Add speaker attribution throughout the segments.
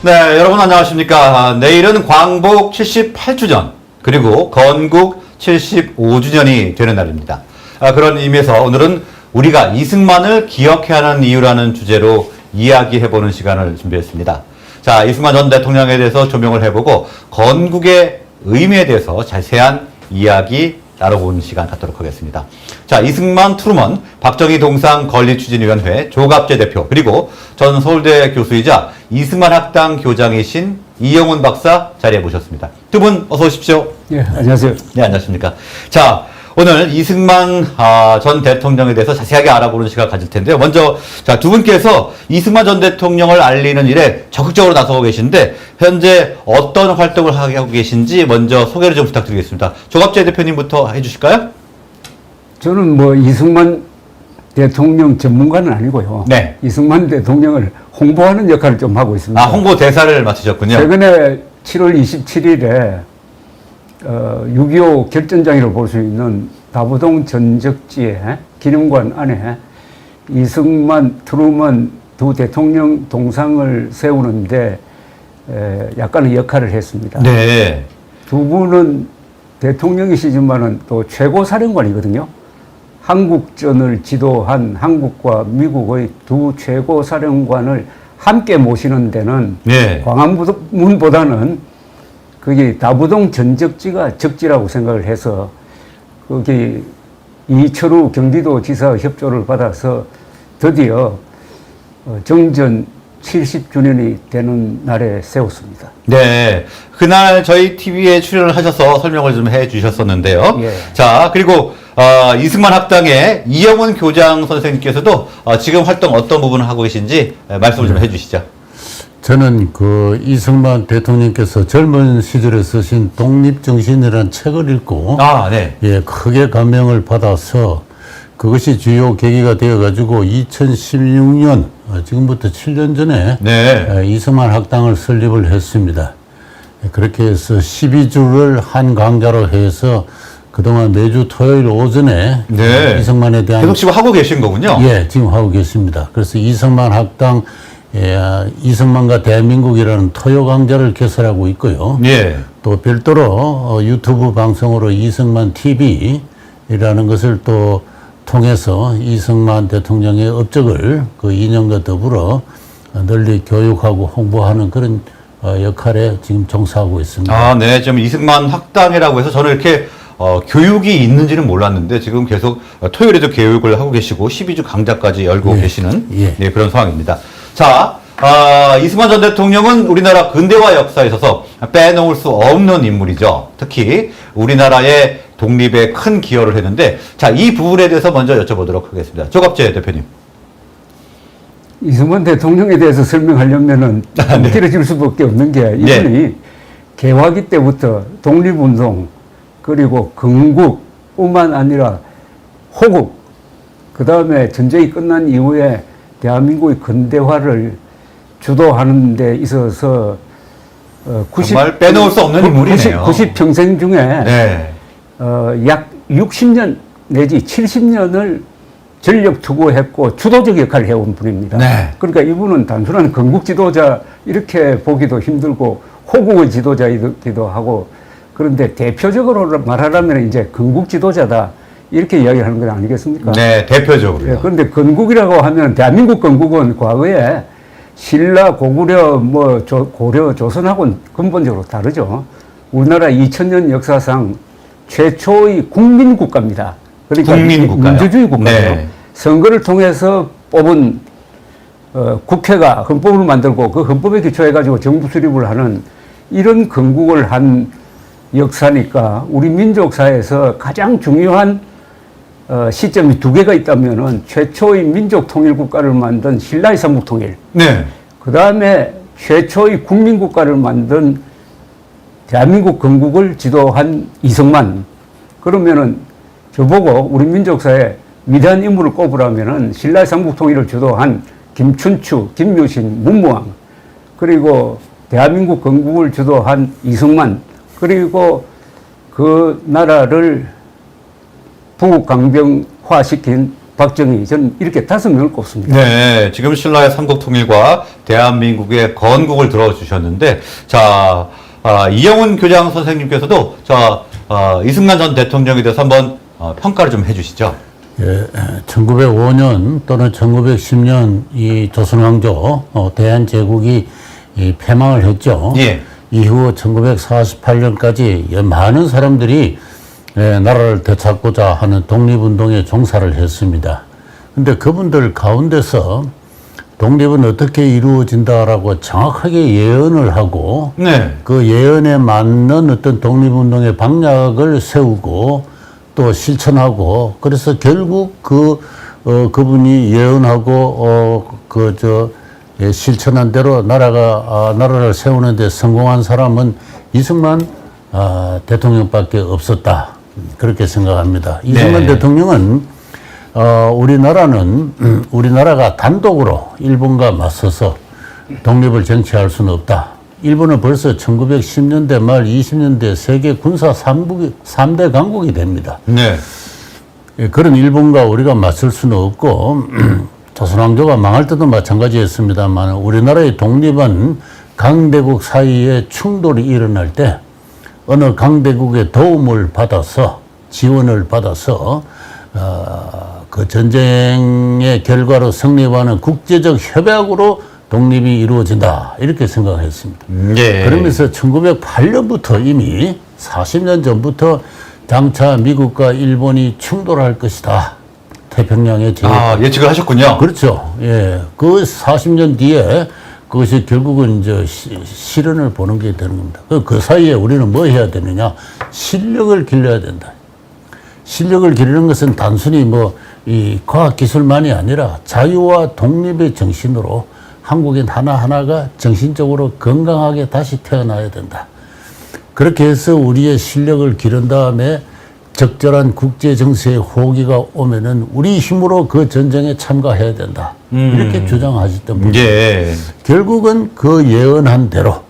Speaker 1: 네, 여러분 안녕하십니까. 내일은 광복 78주년, 그리고 건국 75주년이 되는 날입니다. 그런 의미에서 오늘은 우리가 이승만을 기억해야 하는 이유라는 주제로 이야기해보는 시간을 준비했습니다. 자, 이승만 전 대통령에 대해서 조명을 해보고 건국의 의미에 대해서 자세한 이야기 나눠보는 시간 갖도록 하겠습니다. 자, 이승만 트루먼 박정희 동상 건립추진위원회 조갑재 대표, 그리고 전 서울대 교수이자 이승만 학당 교장이신 이영훈 박사 자리에 모셨습니다. 두 분 어서 오십시오.
Speaker 2: 예, 안녕하세요.
Speaker 1: 네, 안녕하십니까. 자, 오늘 이승만 전 대통령에 대해서 자세하게 알아보는 시간 가질 텐데요. 먼저 자, 두 분께서 이승만 전 대통령을 알리는 일에 적극적으로 나서고 계신데 현재 어떤 활동을 하고 계신지 먼저 소개를 좀 부탁드리겠습니다. 조갑재 대표님부터 해주실까요?
Speaker 2: 저는 뭐 이승만 대통령 전문가는 아니고요.
Speaker 1: 네.
Speaker 2: 이승만 대통령을 홍보하는 역할을 좀 하고 있습니다.
Speaker 1: 홍보 대사를 맡으셨군요.
Speaker 2: 최근에 7월 27일에 6.25 결전장이라고 볼 수 있는 다부동 전적지에 기념관 안에 이승만, 트루먼 두 대통령 동상을 세우는데 약간의 역할을 했습니다.
Speaker 1: 네.
Speaker 2: 두 분은 대통령이시지만은 또 최고 사령관이거든요. 한국전을 지도한 한국과 미국의 두 최고 사령관을 함께 모시는 데는
Speaker 1: 네.
Speaker 2: 광화문보다는 거기 다부동 전적지가 적지라고 생각을 해서 거기 이철우 경기도지사 협조를 받아서 드디어 정전 70주년이 되는 날에 세웠습니다.
Speaker 1: 네. 그날 저희 TV에 출연을 하셔서 설명을 좀 해 주셨었는데요.
Speaker 2: 예.
Speaker 1: 자, 그리고 이승만 학당의 이영훈 교장 선생님께서도 지금 활동 어떤 부분을 하고 계신지 말씀을 좀 해주시죠.
Speaker 3: 저는 그 이승만 대통령께서 젊은 시절에 쓰신 독립정신이라는 책을 읽고
Speaker 1: 네.
Speaker 3: 예, 크게 감명을 받아서 그것이 주요 계기가 되어가지고 2016년 지금부터 7년 전에
Speaker 1: 네.
Speaker 3: 이승만 학당을 설립을 했습니다. 그렇게 해서 12주를 한 강좌로 해서 그동안 매주 토요일 오전에
Speaker 1: 네.
Speaker 3: 이승만에 대한
Speaker 1: 계속 지금 하고 계신 거군요.
Speaker 3: 예, 지금 하고 계십니다. 그래서 이승만 학당 이승만과 대한민국이라는 토요 강좌를 개설하고 있고요.
Speaker 1: 예.
Speaker 3: 또 별도로 유튜브 방송으로 이승만 TV라는 것을 또 통해서 이승만 대통령의 업적을 그 이념과 더불어 널리 교육하고 홍보하는 그런 역할에 지금 종사하고 있습니다.
Speaker 1: 네. 지금 이승만 학당이라고 해서 저는 이렇게 교육이 있는지는 몰랐는데 지금 계속 토요일에도 교육을 하고 계시고 12주 강좌까지 열고 계시는 네, 그런 상황입니다. 자, 이승만 전 대통령은 우리나라 근대화 역사에 있어서 빼놓을 수 없는 인물이죠. 특히 우리나라의 독립에 큰 기여를 했는데, 자, 이 부분에 대해서 먼저 여쭤보도록 하겠습니다. 조갑재 대표님.
Speaker 2: 이승만 대통령에 대해서 설명하려면은
Speaker 1: 네.
Speaker 2: 길어질 수밖에 없는 게 이분이 개화기 때부터 독립운동 그리고 건국뿐만 아니라 호국, 그 다음에 전쟁이 끝난 이후에 대한민국의 근대화를 주도하는 데 있어서
Speaker 1: 정말 빼놓을 수 없는 인물이네요.
Speaker 2: 90평생 중에
Speaker 1: 네.
Speaker 2: 약 60년 내지 70년을 전력 투구했고 주도적 역할을 해온 분입니다.
Speaker 1: 네.
Speaker 2: 그러니까 이분은 단순한 건국 지도자 이렇게 보기도 힘들고 호국의 지도자이기도 하고, 그런데 대표적으로 말하자면 이제 건국 지도자다 이렇게 이야기하는 건 아니겠습니까?
Speaker 1: 네, 대표적으로.
Speaker 2: 예, 그런데 건국이라고 하면 대한민국 건국은 과거에 신라, 고구려, 고려, 조선하고는 근본적으로 다르죠. 우리나라 2000년 역사상 최초의 국민국가입니다. 그러니까
Speaker 1: 국민국가요?
Speaker 2: 민주주의 국가예요.
Speaker 1: 네.
Speaker 2: 선거를 통해서 뽑은 국회가 헌법을 만들고 그 헌법에 기초해가지고 정부 수립을 하는 이런 건국을 한 역사니까 우리 민족사에서 가장 중요한 시점이 두 개가 있다면은 최초의 민족 통일 국가를 만든 신라의 삼국통일.
Speaker 1: 네.
Speaker 2: 그 다음에 최초의 국민국가를 만든 대한민국 건국을 지도한 이승만. 그러면은 저보고 우리 민족사에 위대한 인물을 꼽으라면은 신라의 삼국통일을 주도한 김춘추, 김유신, 문무왕, 그리고 대한민국 건국을 주도한 이승만, 그리고 그 나라를 부강병화시킨 박정희, 저는 이렇게 5명을 꼽습니다.
Speaker 1: 네, 지금 신라의 삼국통일과 대한민국의 건국을 들어주셨는데, 자, 이영훈 교장 선생님께서도 이승만 전 대통령에 대해서 한번 평가를 좀 해주시죠.
Speaker 3: 예, 1905년 또는 1910년 이 조선왕조 대한제국이 패망을 했죠.
Speaker 1: 예.
Speaker 3: 이후 1948년까지 많은 사람들이 나라를 되찾고자 하는 독립운동에 종사를 했습니다. 근데 그분들 가운데서 독립은 어떻게 이루어진다라고 정확하게 예언을 하고
Speaker 1: 네.
Speaker 3: 그 예언에 맞는 어떤 독립운동의 방향을 세우고 또 실천하고 그래서 결국 그분이 예언하고 실천한 대로 나라를 세우는 데 성공한 사람은 이승만 대통령밖에 없었다. 그렇게 생각합니다. 이승만
Speaker 1: 네.
Speaker 3: 대통령은 우리나라가 단독으로 일본과 맞서서 독립을 쟁취할 수는 없다. 일본은 벌써 1910년대 말 20년대 세계 군사 3대 강국이 됩니다.
Speaker 1: 네.
Speaker 3: 그런 일본과 우리가 맞설 수는 없고 조선왕조가 망할 때도 마찬가지였습니다만 우리나라의 독립은 강대국 사이에 충돌이 일어날 때 어느 강대국의 도움을 받아서 지원을 받아서 그 전쟁의 결과로 성립하는 국제적 협약으로 독립이 이루어진다 이렇게 생각했습니다.
Speaker 1: 예.
Speaker 3: 그러면서 1908년부터 이미 40년 전부터 장차 미국과 일본이 충돌할 것이다. 태평양의
Speaker 1: 예측을 하셨군요.
Speaker 3: 그렇죠. 예. 그 40년 뒤에 그것이 결국은 이제 실현을 보는 게 되는 겁니다. 그 사이에 우리는 뭐 해야 되느냐? 실력을 길러야 된다. 실력을 기르는 것은 단순히 이 과학기술만이 아니라 자유와 독립의 정신으로 한국인 하나하나가 정신적으로 건강하게 다시 태어나야 된다. 그렇게 해서 우리의 실력을 기른 다음에 적절한 국제 정세의 호기가 오면은 우리 힘으로 그 전쟁에 참가해야 된다. 이렇게 주장하셨던 분입니다.
Speaker 1: 예.
Speaker 3: 결국은 그 예언한 대로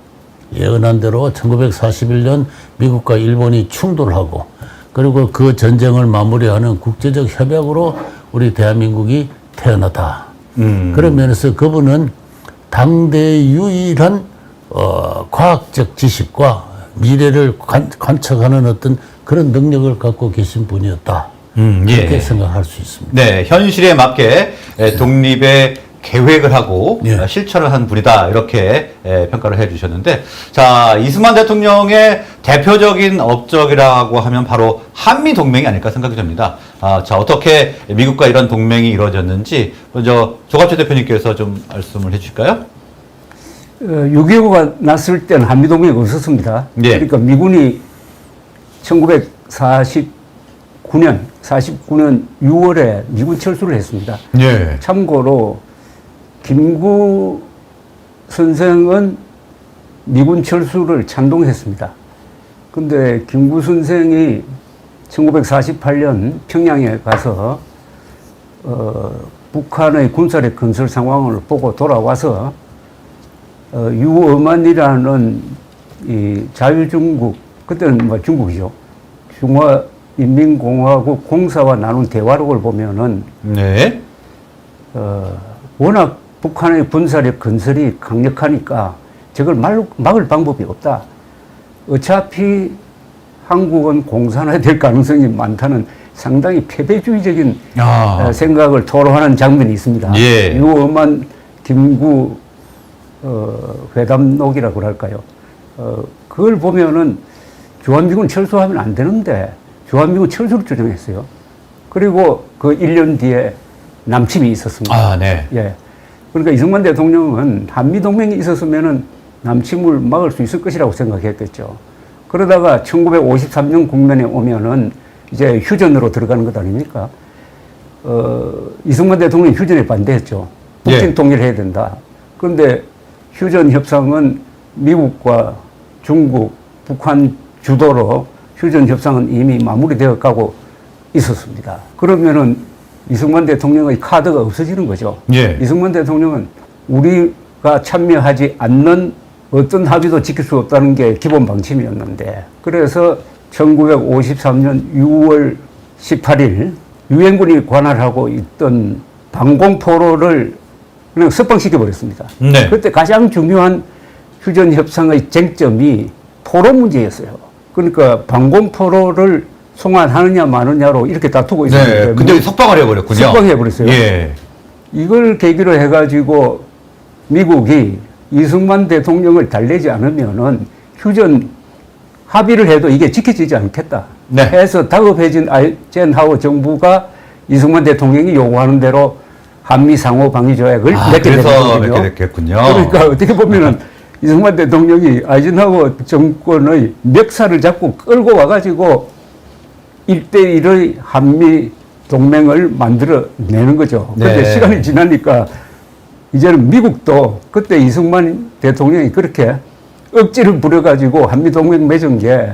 Speaker 3: 1941년 미국과 일본이 충돌하고 그리고 그 전쟁을 마무리하는 국제적 협약으로 우리 대한민국이 태어났다. 그런 면에서 그분은 당대의 유일한 과학적 지식과 미래를 관측하는 어떤 그런 능력을 갖고 계신 분이었다. 그렇게
Speaker 1: 예.
Speaker 3: 생각할 수 있습니다.
Speaker 1: 네, 현실에 맞게 독립의 계획을 하고
Speaker 3: 예.
Speaker 1: 실천을 한 분이다 이렇게 평가를 해주셨는데, 자, 이승만 대통령의 대표적인 업적이라고 하면 바로 한미 동맹이 아닐까 생각이 됩니다. 자, 어떻게 미국과 이런 동맹이 이루어졌는지 먼저 조갑재 대표님께서 좀 말씀을 해주실까요?
Speaker 2: 6.25가 났을 때는 한미동맹이 없었습니다.
Speaker 1: 예.
Speaker 2: 그러니까 미군이 1949년 6월에 미군 철수를 했습니다.
Speaker 1: 예.
Speaker 2: 참고로 김구 선생은 미군 철수를 찬동했습니다. 근데 김구 선생이 1948년 평양에 가서 북한의 군사력 건설 상황을 보고 돌아와서 유어만이라는 이 자유중국, 그때는 중국이죠. 중화인민공화국 공사와 나눈 대화록을 보면은
Speaker 1: 네.
Speaker 2: 워낙 북한의 군사력 건설이 강력하니까 저걸 막을 방법이 없다. 어차피 한국은 공산화될 가능성이 많다는 상당히 패배주의적인 생각을 토로하는 장면이 있습니다.
Speaker 1: 예.
Speaker 2: 유어만 김구 회담록이라고 할까요? 그걸 보면은 주한미군 철수하면 안 되는데 주한미군 철수를 주장했어요. 그리고 그 1년 뒤에 남침이 있었습니다.
Speaker 1: 네.
Speaker 2: 예. 그러니까 이승만 대통령은 한미동맹이 있었으면은 남침을 막을 수 있을 것이라고 생각했겠죠. 그러다가 1953년 국면에 오면은 이제 휴전으로 들어가는 것 아닙니까? 이승만 대통령이 휴전에 반대했죠. 북진 통일해야 된다. 그런데 휴전 협상은 미국과 중국, 북한 주도로 휴전 협상은 이미 마무리되어 가고 있었습니다. 그러면은 이승만 대통령의 카드가 없어지는 거죠.
Speaker 1: 예.
Speaker 2: 이승만 대통령은 우리가 참여하지 않는 어떤 합의도 지킬 수 없다는 게 기본 방침이었는데, 그래서 1953년 6월 18일 유엔군이 관할하고 있던 방공포로를 그냥 석방시켜버렸습니다.
Speaker 1: 네.
Speaker 2: 그때 가장 중요한 휴전 협상의 쟁점이 포로 문제였어요. 그러니까 방공포로를 송환하느냐 마느냐로 이렇게 다투고 있었는데
Speaker 1: 네. 근데 석방을 해버렸군요.
Speaker 2: 석방해버렸어요.
Speaker 1: 예.
Speaker 2: 이걸 계기로 해가지고 미국이 이승만 대통령을 달래지 않으면은 휴전 합의를 해도 이게 지켜지지 않겠다.
Speaker 1: 네.
Speaker 2: 해서 다급해진 아이젠하워 정부가 이승만 대통령이 요구하는 대로 한미 상호 방위 조약을 맺게
Speaker 1: 그래서
Speaker 2: 됐거든요.
Speaker 1: 맺게 됐겠군요.
Speaker 2: 그러니까 어떻게 보면은 이승만 대통령이 아이젠하워 정권의 멱살을 잡고 끌고 와가지고 1대1의 한미 동맹을 만들어내는 거죠. 그런데
Speaker 1: 네.
Speaker 2: 시간이 지나니까 이제는 미국도 그때 이승만 대통령이 그렇게 억지를 부려가지고 한미 동맹 맺은 게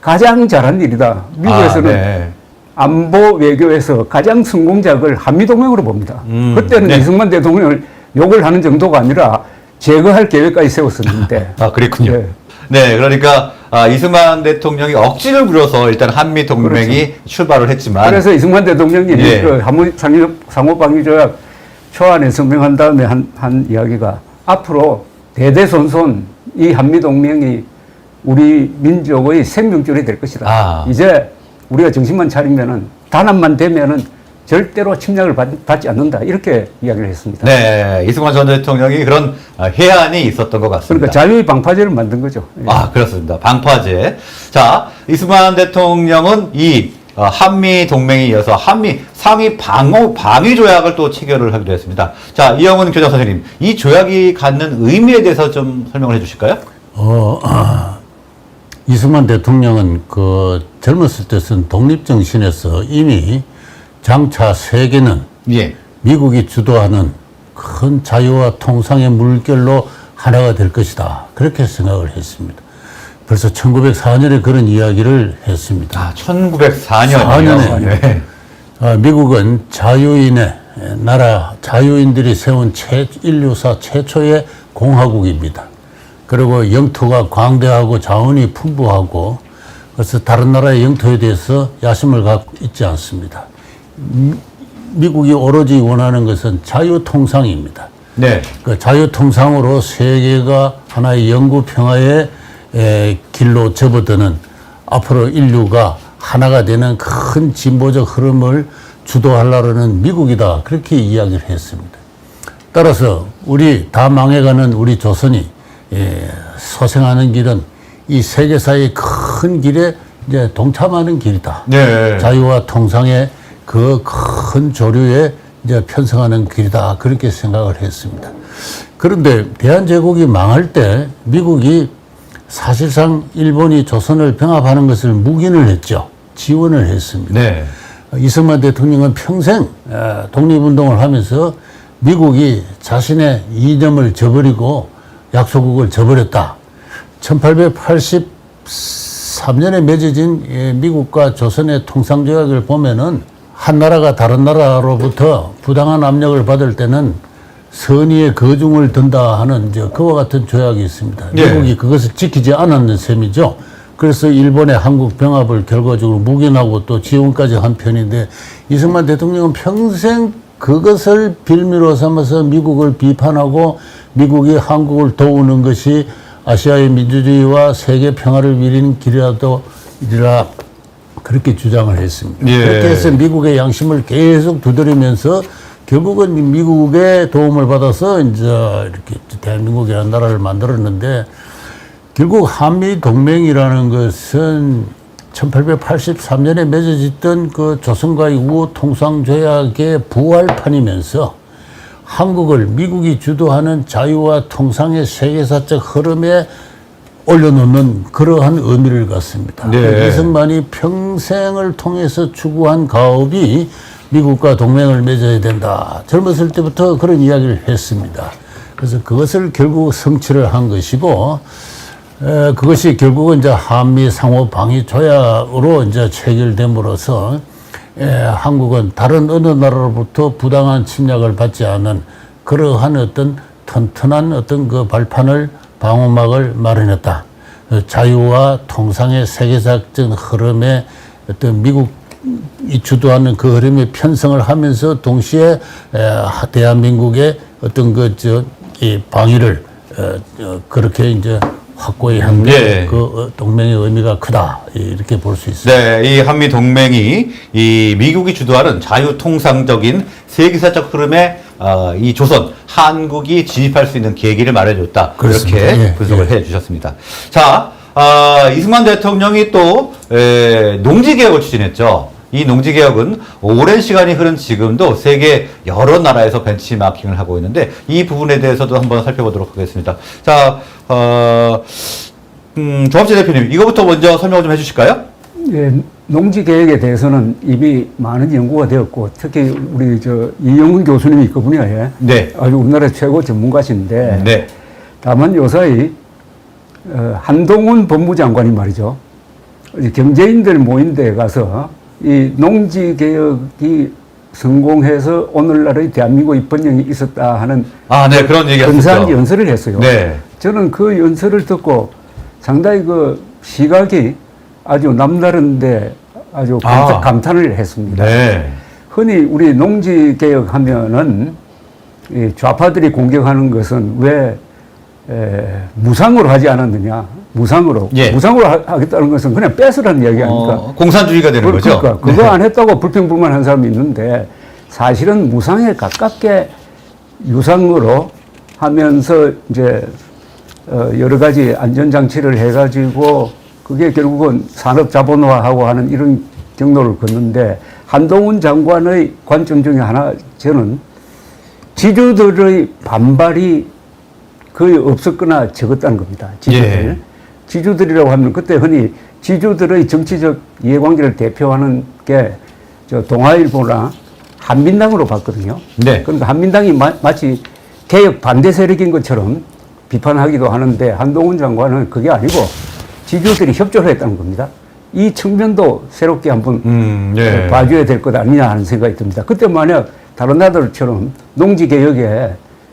Speaker 2: 가장 잘한 일이다. 미국에서는
Speaker 1: 네.
Speaker 2: 안보 외교에서 가장 성공작을 한미 동맹으로 봅니다. 그때는
Speaker 1: 네.
Speaker 2: 이승만 대통령을 욕을 하는 정도가 아니라 제거할 계획까지 세웠었는데.
Speaker 1: 그랬군요.
Speaker 2: 네.
Speaker 1: 네, 그러니까 이승만 대통령이 억지를 부려서 일단 한미 동맹이 출발을 했지만
Speaker 2: 그래서 이승만 대통령이
Speaker 1: 예.
Speaker 2: 그 상호방위조약 초안에 서명한 다음에 한 이야기가 앞으로 대대손손 이 한미동맹이 우리 민족의 생명줄이 될 것이다. 이제 우리가 정신만 차리면은 단합만 되면은 절대로 침략을 받지 않는다. 이렇게 이야기를 했습니다.
Speaker 1: 네, 이승만 전 대통령이 그런 해안이 있었던 것 같습니다.
Speaker 2: 그러니까 자유의 방파제를 만든 거죠. 예.
Speaker 1: 그렇습니다. 방파제. 자, 이승만 대통령은 이 한미 동맹에 이어서 한미 상위 방위 조약을 또 체결을 하기도 했습니다. 자, 이영훈 교장 선생님, 이 조약이 갖는 의미에 대해서 좀 설명을 해주실까요?
Speaker 3: 이승만 대통령은 그 젊었을 때 쓴 독립정신에서 이미 장차 세계는
Speaker 1: 예.
Speaker 3: 미국이 주도하는 큰 자유와 통상의 물결로 하나가 될 것이다. 그렇게 생각을 했습니다. 벌써 1904년에 그런 이야기를 했습니다.
Speaker 1: 1904년이요. 네.
Speaker 3: 미국은 자유인의 나라, 자유인들이 세운 인류사 최초의 공화국입니다. 그리고 영토가 광대하고 자원이 풍부하고 그래서 다른 나라의 영토에 대해서 야심을 갖고 있지 않습니다. 미국이 오로지 원하는 것은 자유통상입니다.
Speaker 1: 네.
Speaker 3: 그 자유통상으로 세계가 하나의 영구 평화의 길로 접어드는 앞으로 인류가 하나가 되는 큰 진보적 흐름을 주도하려는 미국이다. 그렇게 이야기를 했습니다. 따라서 우리 다 망해가는 우리 조선이 소생하는 길은 이 세계사의 큰 길에 이제 동참하는 길이다.
Speaker 1: 네.
Speaker 3: 자유와 통상의 그 큰 조류에 이제 편성하는 길이다. 그렇게 생각을 했습니다. 그런데 대한제국이 망할 때 미국이 사실상 일본이 조선을 병합하는 것을 묵인을 했죠. 지원을 했습니다.
Speaker 1: 네.
Speaker 3: 이승만 대통령은 평생 독립운동을 하면서 미국이 자신의 이념을 저버리고 약소국을 저버렸다. 1883년에 맺어진 미국과 조선의 통상조약을 보면은 한 나라가 다른 나라로부터 부당한 압력을 받을 때는 선의의 거중을 든다 하는 그와 같은 조약이 있습니다.
Speaker 1: 네.
Speaker 3: 미국이 그것을 지키지 않았는 셈이죠. 그래서 일본의 한국 병합을 결과적으로 묵인하고 또 지원까지 한 편인데 이승만 대통령은 평생 그것을 빌미로 삼아서 미국을 비판하고 미국이 한국을 도우는 것이 아시아의 민주주의와 세계 평화를 위한 길이라 그렇게 주장을 했습니다.
Speaker 1: 예.
Speaker 3: 그렇게 해서 미국의 양심을 계속 두드리면서 결국은 미국의 도움을 받아서 이제 이렇게 대한민국이라는 나라를 만들었는데 결국 한미 동맹이라는 것은 1883년에 맺어졌던 그 조선과의 우호 통상 조약의 부활판이면서 한국을 미국이 주도하는 자유와 통상의 세계사적 흐름에 올려놓는 그러한 의미를 갖습니다.
Speaker 1: 네.
Speaker 3: 이승만이 평생을 통해서 추구한 가업이 미국과 동맹을 맺어야 된다. 젊었을 때부터 그런 이야기를 했습니다. 그래서 그것을 결국 성취를 한 것이고, 그것이 결국은 이제 한미 상호 방위 조약으로 이제 체결됨으로써 한국은 다른 어느 나라로부터 부당한 침략을 받지 않은 그러한 어떤 튼튼한 어떤 그 발판을 방어막을 마련했다. 자유와 통상의 세계사적 흐름에 어떤 미국 이 주도하는 그 흐름에 편성을 하면서 동시에 대한민국의 어떤 이 방위를 그렇게 이제 확고히 한 게
Speaker 1: 네.
Speaker 3: 그 동맹의 의미가 크다 이렇게 볼 수 있습니다.
Speaker 1: 네, 이 한미 동맹이 이 미국이 주도하는 자유통상적인 세계사적 흐름에 이 조선, 한국이 진입할 수 있는 계기를 마련해줬다.
Speaker 3: 그렇습니다.
Speaker 1: 이렇게
Speaker 3: 예,
Speaker 1: 분석을 해주셨습니다. 자, 이승만 대통령이 또 농지개혁을 추진했죠. 이 농지개혁은 오랜 시간이 흐른 지금도 세계 여러 나라에서 벤치마킹을 하고 있는데 이 부분에 대해서도 한번 살펴보도록 하겠습니다. 자, 조합재 대표님, 이거부터 먼저 설명을 좀 해주실까요?
Speaker 2: 예, 농지 계획에 대해서는 이미 많은 연구가 되었고, 특히 우리 이영훈 교수님이 그 분야에
Speaker 1: 네.
Speaker 2: 아주 우리나라 최고 전문가신데,
Speaker 1: 네.
Speaker 2: 다만 요사이 한동훈 법무장관이 말이죠, 경제인들 모인 데 가서 이 농지 개혁이 성공해서 오늘날의 대한민국의 번영이 있었다 하는
Speaker 1: 네, 그런 얘기
Speaker 2: 근사한
Speaker 1: 하셨죠.
Speaker 2: 연설을 했어요.
Speaker 1: 네.
Speaker 2: 저는 그 연설을 듣고 상당히 그 시각이 아주 남다른데 아주 감탄을 했습니다.
Speaker 1: 네.
Speaker 2: 흔히 우리 농지 개혁하면은 이 좌파들이 공격하는 것은 왜 무상으로 하지 않았느냐? 무상으로.
Speaker 1: 예.
Speaker 2: 무상으로 하겠다는 것은 그냥 뺏으라는 이야기 아닙니까?
Speaker 1: 공산주의가 되는 거죠.
Speaker 2: 그러니까 그거 안 했다고 불평불만한 사람이 있는데 사실은 무상에 가깝게 유상으로 하면서 이제 여러 가지 안전장치를 해가지고 그게 결국은 산업자본화하고 하는 이런 경로를 걷는데 한동훈 장관의 관점 중에 하나 저는 지주들의 반발이 거의 없었거나 적었다는 겁니다. 지주들.
Speaker 1: 예.
Speaker 2: 지주들이라고 하면 그때 흔히 지주들의 정치적 이해관계를 대표하는 게 저 동아일보나 한민당으로 봤거든요.
Speaker 1: 네.
Speaker 2: 그러니까 한민당이 마치 개혁 반대 세력인 것처럼 비판하기도 하는데 한동훈 장관은 그게 아니고 지주들이 협조를 했다는 겁니다. 이 측면도 새롭게 한번
Speaker 1: 네.
Speaker 2: 봐줘야 될 것 아니냐 하는 생각이 듭니다. 그때 만약 다른 나라들처럼 농지개혁에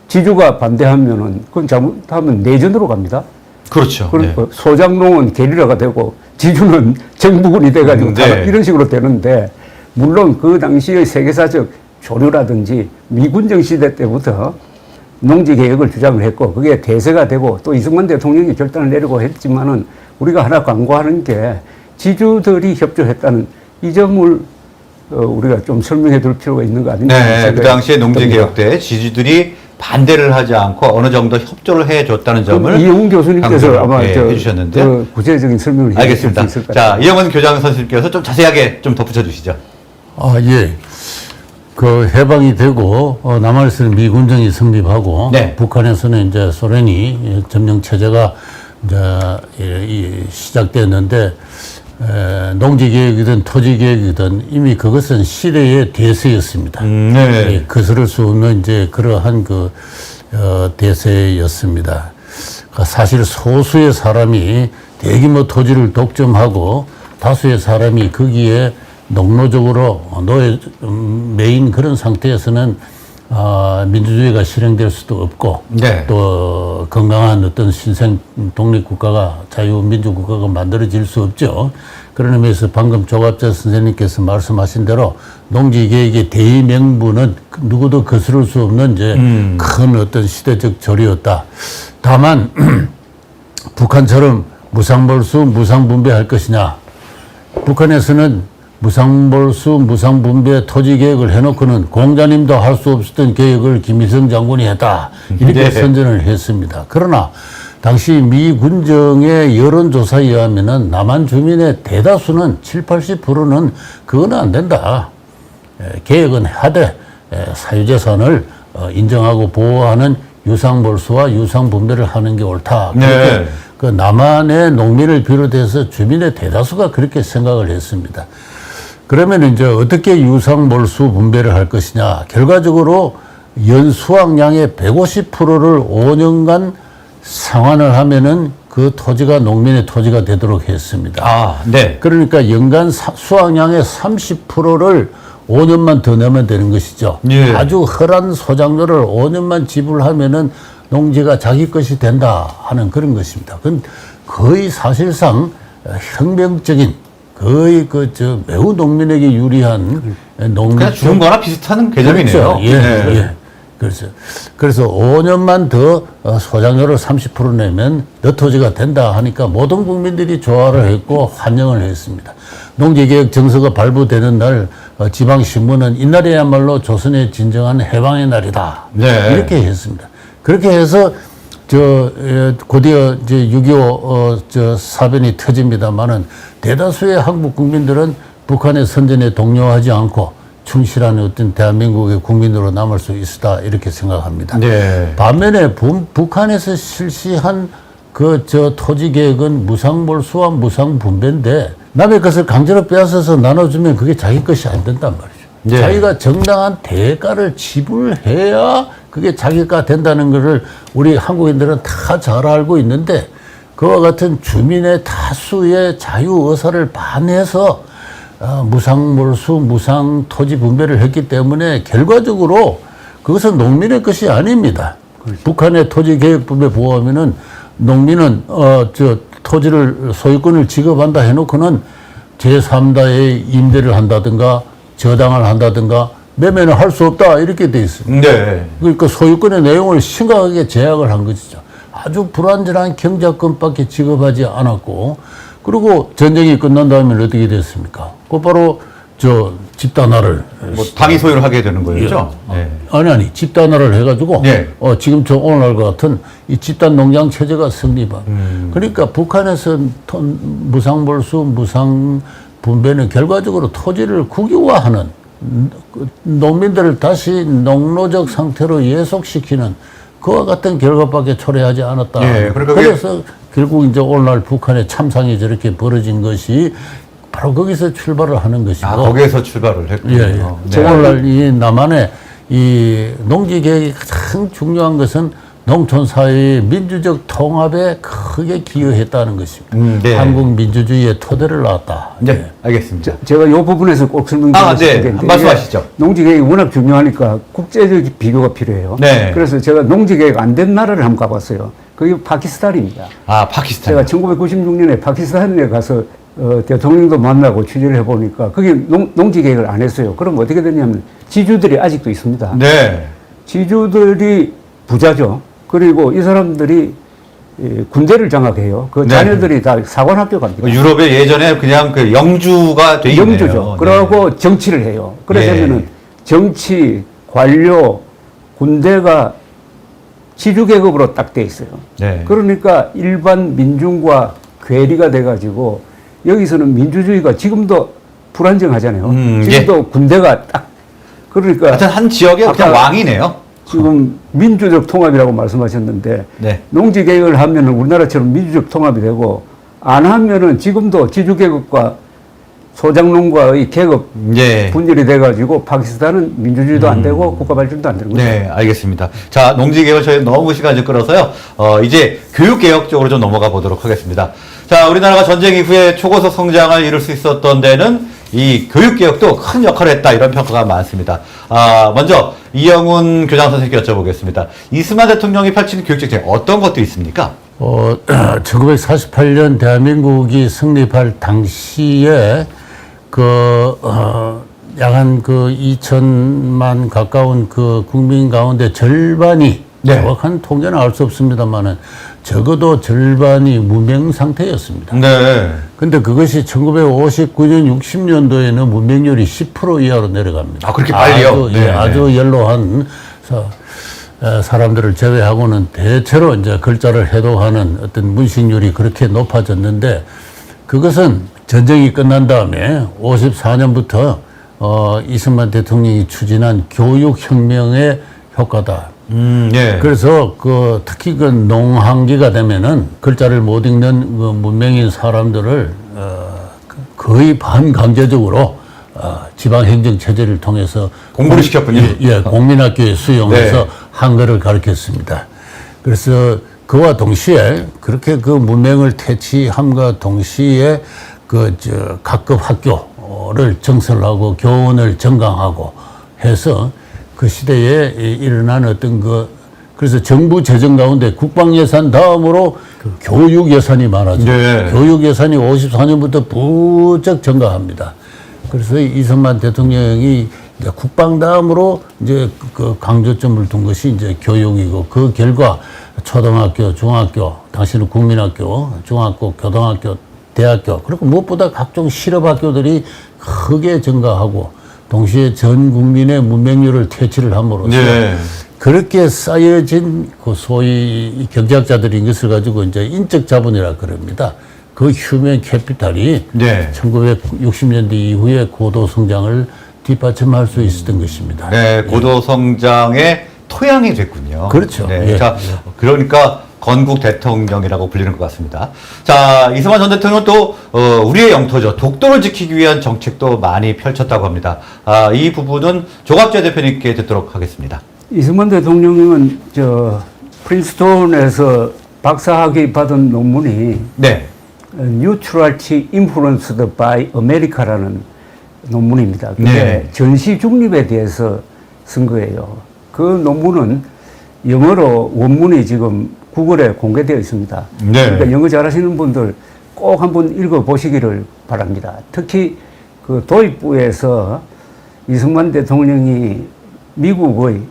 Speaker 2: 지주가 반대하면은 그건 잘못하면 내전으로 갑니다.
Speaker 1: 그렇죠.
Speaker 2: 그러니까 소장농은 게리라가 되고 지주는 정부군이 돼가지고
Speaker 1: 네.
Speaker 2: 이런 식으로 되는데 물론 그 당시의 세계사적 조류라든지 미군정 시대 때부터 농지개혁을 주장을 했고 그게 대세가 되고 또 이승만 대통령이 결단을 내리고 했지만은 우리가 하나 강구하는 게 지주들이 협조했다는 이 점을 우리가 좀 설명해 둘 필요가 있는 거 아닙니까?
Speaker 1: 네, 그 당시에 농지개혁 때 지주들이 반대를 하지 않고 어느 정도 협조를 해줬다는 점을
Speaker 2: 이영훈 교수님께서 아마
Speaker 1: 해주셨는데
Speaker 2: 구체적인 설명을
Speaker 1: 알겠습니다.
Speaker 2: 해주실 것 같아요.
Speaker 1: 자, 이영훈 교장 선생님께서 좀 자세하게 좀 덧붙여 주시죠.
Speaker 3: 예. 그 해방이 되고 남한에서는 미군정이 성립하고
Speaker 1: 네.
Speaker 3: 북한에서는 이제 소련이 점령 체제가 이제 시작됐는데 농지개혁이든 토지개혁이든 이미 그것은 시대의 대세였습니다.
Speaker 1: 네.
Speaker 3: 거스를 수 없는 이제 그러한 그 대세였습니다. 사실 소수의 사람이 대규모 토지를 독점하고 다수의 사람이 거기에 농노적으로 매인 그런 상태에서는 민주주의가 실행될 수도 없고
Speaker 1: 네.
Speaker 3: 또 건강한 어떤 신생 독립국가가 자유민주국가가 만들어질 수 없죠. 그런 의미에서 방금 조갑재 선생님께서 말씀하신 대로 농지개혁의 대의명분은 누구도 거스를 수 없는 이제 큰 어떤 시대적 조리였다. 다만 북한처럼 무상몰수 무상분배할 것이냐. 북한에서는 무상몰수, 무상분배 토지개혁을 해놓고는 공자님도 할 수 없었던 개혁을 김일성 장군이 했다. 이렇게
Speaker 1: 네.
Speaker 3: 선전을 했습니다. 그러나 당시 미 군정의 여론조사에 의하면은 남한 주민의 대다수는 7, 80%는 그거는 안 된다. 개혁은 하되 사유재산을 인정하고 보호하는 유상몰수와 유상분배를 하는 게 옳다.
Speaker 1: 네.
Speaker 3: 그 남한의 농민을 비롯해서 주민의 대다수가 그렇게 생각을 했습니다. 그러면 이제 어떻게 유상몰수 분배를 할 것이냐. 결과적으로 연 수확량의 150%를 5년간 상환을 하면은 그 토지가 농민의 토지가 되도록 했습니다.
Speaker 1: 네.
Speaker 3: 그러니까 연간 수확량의 30%를 5년만 더 내면 되는 것이죠.
Speaker 1: 예.
Speaker 3: 아주 헐한 소작료를 5년만 지불하면은 농지가 자기 것이 된다 하는 그런 것입니다. 그건 거의 사실상 혁명적인 거의 매우 농민에게 유리한 농민
Speaker 1: 그냥 주는 거나 비슷한 개념이네요.
Speaker 3: 그렇죠. 예,
Speaker 1: 네.
Speaker 3: 예. 그래서 5년만 더 소장료를 30% 내면 너 토지가 된다 하니까 모든 국민들이 조화를 했고 환영을 했습니다. 농지개혁 정서가 발부되는 날 지방신문은 이날이야말로 조선의 진정한 해방의 날이다.
Speaker 1: 네.
Speaker 3: 이렇게 했습니다. 그렇게 해서 곧이어 이제 6.25 사변이 터집니다만은 대다수의 한국 국민들은 북한의 선전에 동요하지 않고 충실한 어떤 대한민국의 국민으로 남을 수 있다 이렇게 생각합니다.
Speaker 1: 네.
Speaker 3: 반면에 북한에서 실시한 토지 계획은 무상몰수와 무상분배인데 남의 것을 강제로 빼앗아서 나눠주면 그게 자기 것이 안 된단 말이죠.
Speaker 1: 네.
Speaker 3: 자기가 정당한 대가를 지불해야 그게 자기가 된다는 것을 우리 한국인들은 다 잘 알고 있는데 그와 같은 주민의 다수의 자유 의사를 반해서 무상몰수, 무상토지 분배를 했기 때문에 결과적으로 그것은 농민의 것이 아닙니다. 그렇죠. 북한의 토지개혁법에 보면은 농민은 토지를 소유권을 지급한다 해놓고는 제3자의 임대를 한다든가 저당을 한다든가 매매는 할 수 없다 이렇게 돼 있습니다.
Speaker 1: 네.
Speaker 3: 그러니까 소유권의 내용을 심각하게 제약을 한 것이죠. 아주 불완전한 경작권밖에 지급하지 않았고 그리고 전쟁이 끝난 다음에 어떻게 됐습니까? 곧바로 집단화를
Speaker 1: 뭐 당이 소유를 하게 되는 거였죠. 네.
Speaker 3: 아니 집단화를 해가지고
Speaker 1: 네.
Speaker 3: 지금 오늘날과 같은 이 집단 농장 체제가 성립한. 그러니까 북한에서 무상몰수, 무상분배는 결과적으로 토지를 국유화하는 농민들을 다시 농노적 상태로 예속시키는 그와 같은 결과밖에 초래하지 않았다.
Speaker 1: 네, 그러니까
Speaker 3: 그래서 결국 이제 오늘날 북한의 참상이 저렇게 벌어진 것이 바로 거기서 출발을 하는 것이고.
Speaker 1: 거기에서 출발을 했군요.
Speaker 3: 예, 예.
Speaker 1: 네.
Speaker 3: 오늘날 이 남한의 이 농지개혁이 가장 중요한 것은 농촌 사회의 민주적 통합에 크게 기여했다는 것입니다.
Speaker 1: 네.
Speaker 3: 한국 민주주의의 토대를 놨다.
Speaker 1: 네, 알겠습니다.
Speaker 2: 제가 이 부분에서 꼭 설명드리고 싶은데
Speaker 1: 네. 말씀하시죠.
Speaker 2: 농지개혁이 워낙 중요하니까 국제적 비교가 필요해요.
Speaker 1: 네.
Speaker 2: 그래서 제가 농지개혁 안 된 나라를 한번 가봤어요. 그게 파키스탄입니다.
Speaker 1: 파키스탄.
Speaker 2: 제가 1996년에 파키스탄에 가서 대통령도 만나고 취재를 해보니까 그게 농지개혁을 안 했어요. 그럼 어떻게 되냐면 지주들이 아직도 있습니다.
Speaker 1: 네.
Speaker 2: 지주들이 부자죠. 그리고 이 사람들이 군대를 장악해요. 그
Speaker 1: 네.
Speaker 2: 자녀들이 다 사관학교 갑니다.
Speaker 1: 유럽에 예전에 그냥 그 영주가 돼 있네요.
Speaker 2: 영주죠. 그러고 정치를 해요. 그러면은
Speaker 1: 네.
Speaker 2: 정치, 관료, 군대가 지주계급으로 딱 돼 있어요.
Speaker 1: 네.
Speaker 2: 그러니까 일반 민중과 괴리가 돼가지고 여기서는 민주주의가 지금도 불안정하잖아요. 지금도 군대가 딱 그러니까
Speaker 1: 하여튼 한 지역의 그냥
Speaker 2: 아까
Speaker 1: 왕이네요.
Speaker 2: 지금 민주적 통합이라고 말씀하셨는데
Speaker 1: 네.
Speaker 2: 농지개혁을 하면은 우리나라처럼 민주적 통합이 되고 안 하면은 지금도 지주계급과 소장농과의 계급
Speaker 1: 네.
Speaker 2: 분열이 돼가지고 파키스탄은 민주주의도 안 되고 국가발전도 안 되는 거죠.
Speaker 1: 네, 알겠습니다. 자, 농지개혁 저희 너무 시간이 끌어서요. 이제 교육개혁 쪽으로 좀 넘어가 보도록 하겠습니다. 자, 우리나라가 전쟁 이후에 초고속 성장을 이룰 수 있었던 데는 이 교육개혁도 큰 역할을 했다 이런 평가가 많습니다. 먼저 이영훈 교장 선생님께 여쭤보겠습니다. 이승만 대통령이 펼친 교육정책 어떤 것들이 있습니까?
Speaker 3: 1948년 대한민국이 성립할 당시에 약한 2천만 가까운 국민 가운데 절반이
Speaker 1: 네.
Speaker 3: 정확한 통계는 알 수 없습니다만은 적어도 절반이 무명 상태였습니다.
Speaker 1: 네.
Speaker 3: 근데 그것이 1959년, 60년도에는 문맹률이 10% 이하로 내려갑니다.
Speaker 1: 그렇게 빨리요?
Speaker 3: 아주,
Speaker 1: 네.
Speaker 3: 아주 연로한 사람들을 제외하고는 대체로 이제 글자를 해독하는 어떤 문식률이 그렇게 높아졌는데 그것은 전쟁이 끝난 다음에 54년부터 이승만 대통령이 추진한 교육혁명의 효과다.
Speaker 1: 예.
Speaker 3: 그래서 특히 농한기가 되면은 글자를 못 읽는 문명인 사람들을 거의 반강제적으로 지방행정 체제를 통해서
Speaker 1: 공부를 시켰군요.
Speaker 3: 예, 국민학교에 수용해서
Speaker 1: 네.
Speaker 3: 한글을 가르쳤습니다. 그래서 그와 동시에 그렇게 문명을 퇴치함과 동시에 각급 학교를 정설하고 교원을 정강하고 해서 그 시대에 일어난 그래서 정부 재정 가운데 국방 예산 다음으로 그 교육 예산이 많아지고
Speaker 1: 네.
Speaker 3: 교육 예산이 54년부터 부쩍 증가합니다. 그래서 이승만 대통령이 이제 국방 다음으로 이제 그 강조점을 둔 것이 이제 교육이고 그 결과 초등학교, 중학교, 당시는 국민학교, 중학교, 고등학교, 대학교 그리고 무엇보다 각종 실업학교들이 크게 증가하고 동시에 전 국민의 문맹률을 퇴치를 함으로써
Speaker 1: 네.
Speaker 3: 그렇게 쌓여진 그 소위 경제학자들인 것을 가지고 이제 인적 자본이라 그럽니다. 그 휴먼 캐피탈이
Speaker 1: 네.
Speaker 3: 1960년대 이후에 고도 성장을 뒷받침할 수 있었던 것입니다.
Speaker 1: 네, 고도 성장의 토양이 됐군요.
Speaker 3: 그렇죠.
Speaker 1: 네,
Speaker 3: 예.
Speaker 1: 자, 그러니까 건국 대통령이라고 불리는 것 같습니다. 자, 이승만 전 대통령은 또 우리의 영토죠. 독도를 지키기 위한 정책도 많이 펼쳤다고 합니다. 이 부분은 조갑재 대표님께 듣도록 하겠습니다.
Speaker 2: 이승만 대통령은 프린스톤에서 박사학위 받은 논문이
Speaker 1: 네,
Speaker 2: Neutrality Influenced by America라는 논문입니다. 그게
Speaker 1: 네.
Speaker 2: 전시 중립에 대해서 쓴 거예요. 그 논문은 영어로 원문이 지금 구글에 공개되어 있습니다.
Speaker 1: 네.
Speaker 2: 그러니까 영어 잘하시는 분들 꼭 한번 읽어보시기를 바랍니다. 특히 그 도입부에서 이승만 대통령이 미국의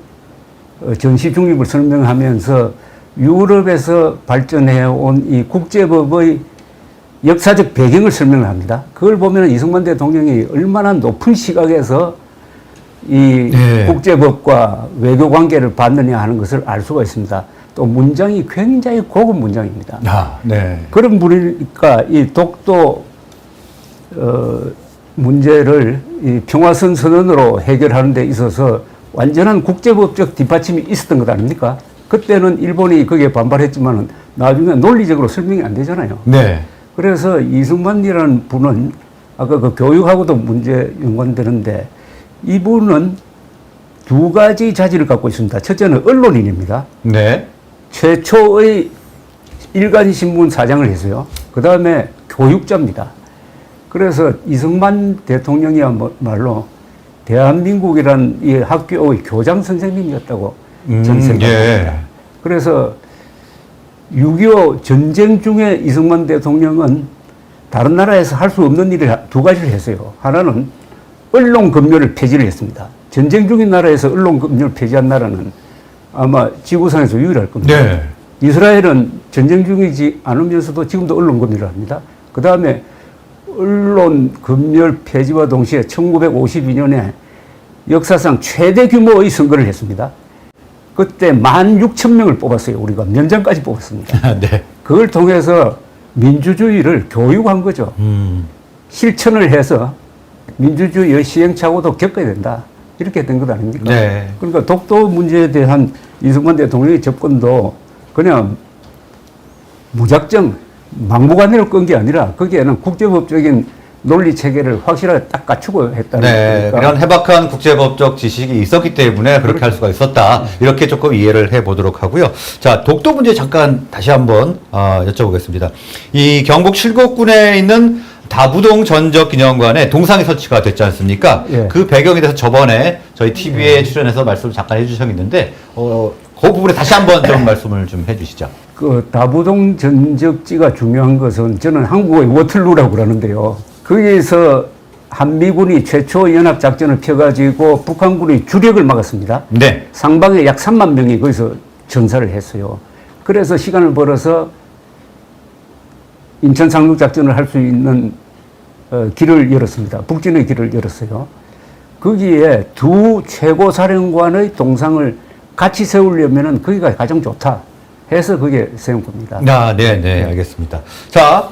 Speaker 2: 전시 중립을 설명하면서 유럽에서 발전해온 이 국제법의 역사적 배경을 설명을 합니다. 그걸 보면 이승만 대통령이 얼마나 높은 시각에서 이
Speaker 1: 네.
Speaker 2: 국제법과 외교 관계를 받느냐 하는 것을 알 수가 있습니다. 또 문장이 굉장히 고급 문장입니다.
Speaker 1: 네.
Speaker 2: 그런 분이니까 이 독도 문제를 이 평화선 선언으로 해결하는 데 있어서 완전한 국제법적 뒷받침이 있었던 것 아닙니까? 그때는 일본이 거기에 반발했지만 나중에 논리적으로 설명이 안 되잖아요.
Speaker 1: 네.
Speaker 2: 그래서 이승만이라는 분은 아까 그 교육하고도 문제 연관되는데 이분은 두 가지 자질을 갖고 있습니다. 첫째는 언론인입니다.
Speaker 1: 네.
Speaker 2: 최초의 일간신문 사장을 했어요. 그 다음에 교육자입니다. 그래서 이승만 대통령이야말로 대한민국이란 이 학교의 교장 선생님이었다고 저는 생각합니다.
Speaker 1: 예.
Speaker 2: 그래서 6.25 전쟁 중에 이승만 대통령은 다른 나라에서 할 수 없는 일을 두 가지를 했어요. 하나는 언론 검열을 폐지를 했습니다. 전쟁 중인 나라에서 언론 검열을 폐지한 나라는 아마 지구상에서 유일할 겁니다.
Speaker 1: 네.
Speaker 2: 이스라엘은 전쟁 중이지 않으면서도 지금도 언론 검열을 합니다. 그 다음에 언론 검열 폐지와 동시에 1952년에 역사상 최대 규모의 선거를 했습니다. 그때 16,000명을 뽑았어요. 우리가 면장까지 뽑았습니다.
Speaker 1: 네.
Speaker 2: 그걸 통해서 민주주의를 교육한 거죠. 실천을 해서 민주주의의 시행착오도 겪어야 된다. 이렇게 된 것 아닙니까?
Speaker 1: 네.
Speaker 2: 그러니까 독도 문제에 대한 이승만 대통령의 접근도 그냥 무작정 막무가내로 끈 게 아니라 거기에는 국제법적인 논리 체계를 확실하게 딱 갖추고 했다는
Speaker 1: 네,
Speaker 2: 거니까.
Speaker 1: 그런 해박한 국제법적 지식이 있었기 때문에 그렇게 할 수가 있었다. 이렇게 조금 이해를 해보도록 하고요. 자, 독도 문제 잠깐 다시 한번 여쭤보겠습니다. 이 경북 칠곡군에 있는 다부동 전적기념관에 동상이 설치가 됐지 않습니까?
Speaker 2: 예.
Speaker 1: 그 배경에 대해서 저번에 저희 TV에 출연해서 말씀을 잠깐 해주셨는데 그 부분에 다시 한번 좀 말씀을 좀 해주시죠.
Speaker 2: 그 다부동 전적지가 중요한 것은 저는 한국의 워틀루라고 그러는데요. 거기에서 한미군이 최초 연합작전을 펴가지고 북한군이 주력을 막았습니다.
Speaker 1: 네.
Speaker 2: 상방에 약 3만 명이 거기서 전사를 했어요. 그래서 시간을 벌어서 인천 상륙작전을 할 수 있는 길을 열었습니다. 북진의 길을 열었어요. 거기에 두 최고 사령관의 동상을 같이 세우려면은 거기가 가장 좋다 해서 그게 세운 겁니다.
Speaker 1: 네, 알겠습니다. 자,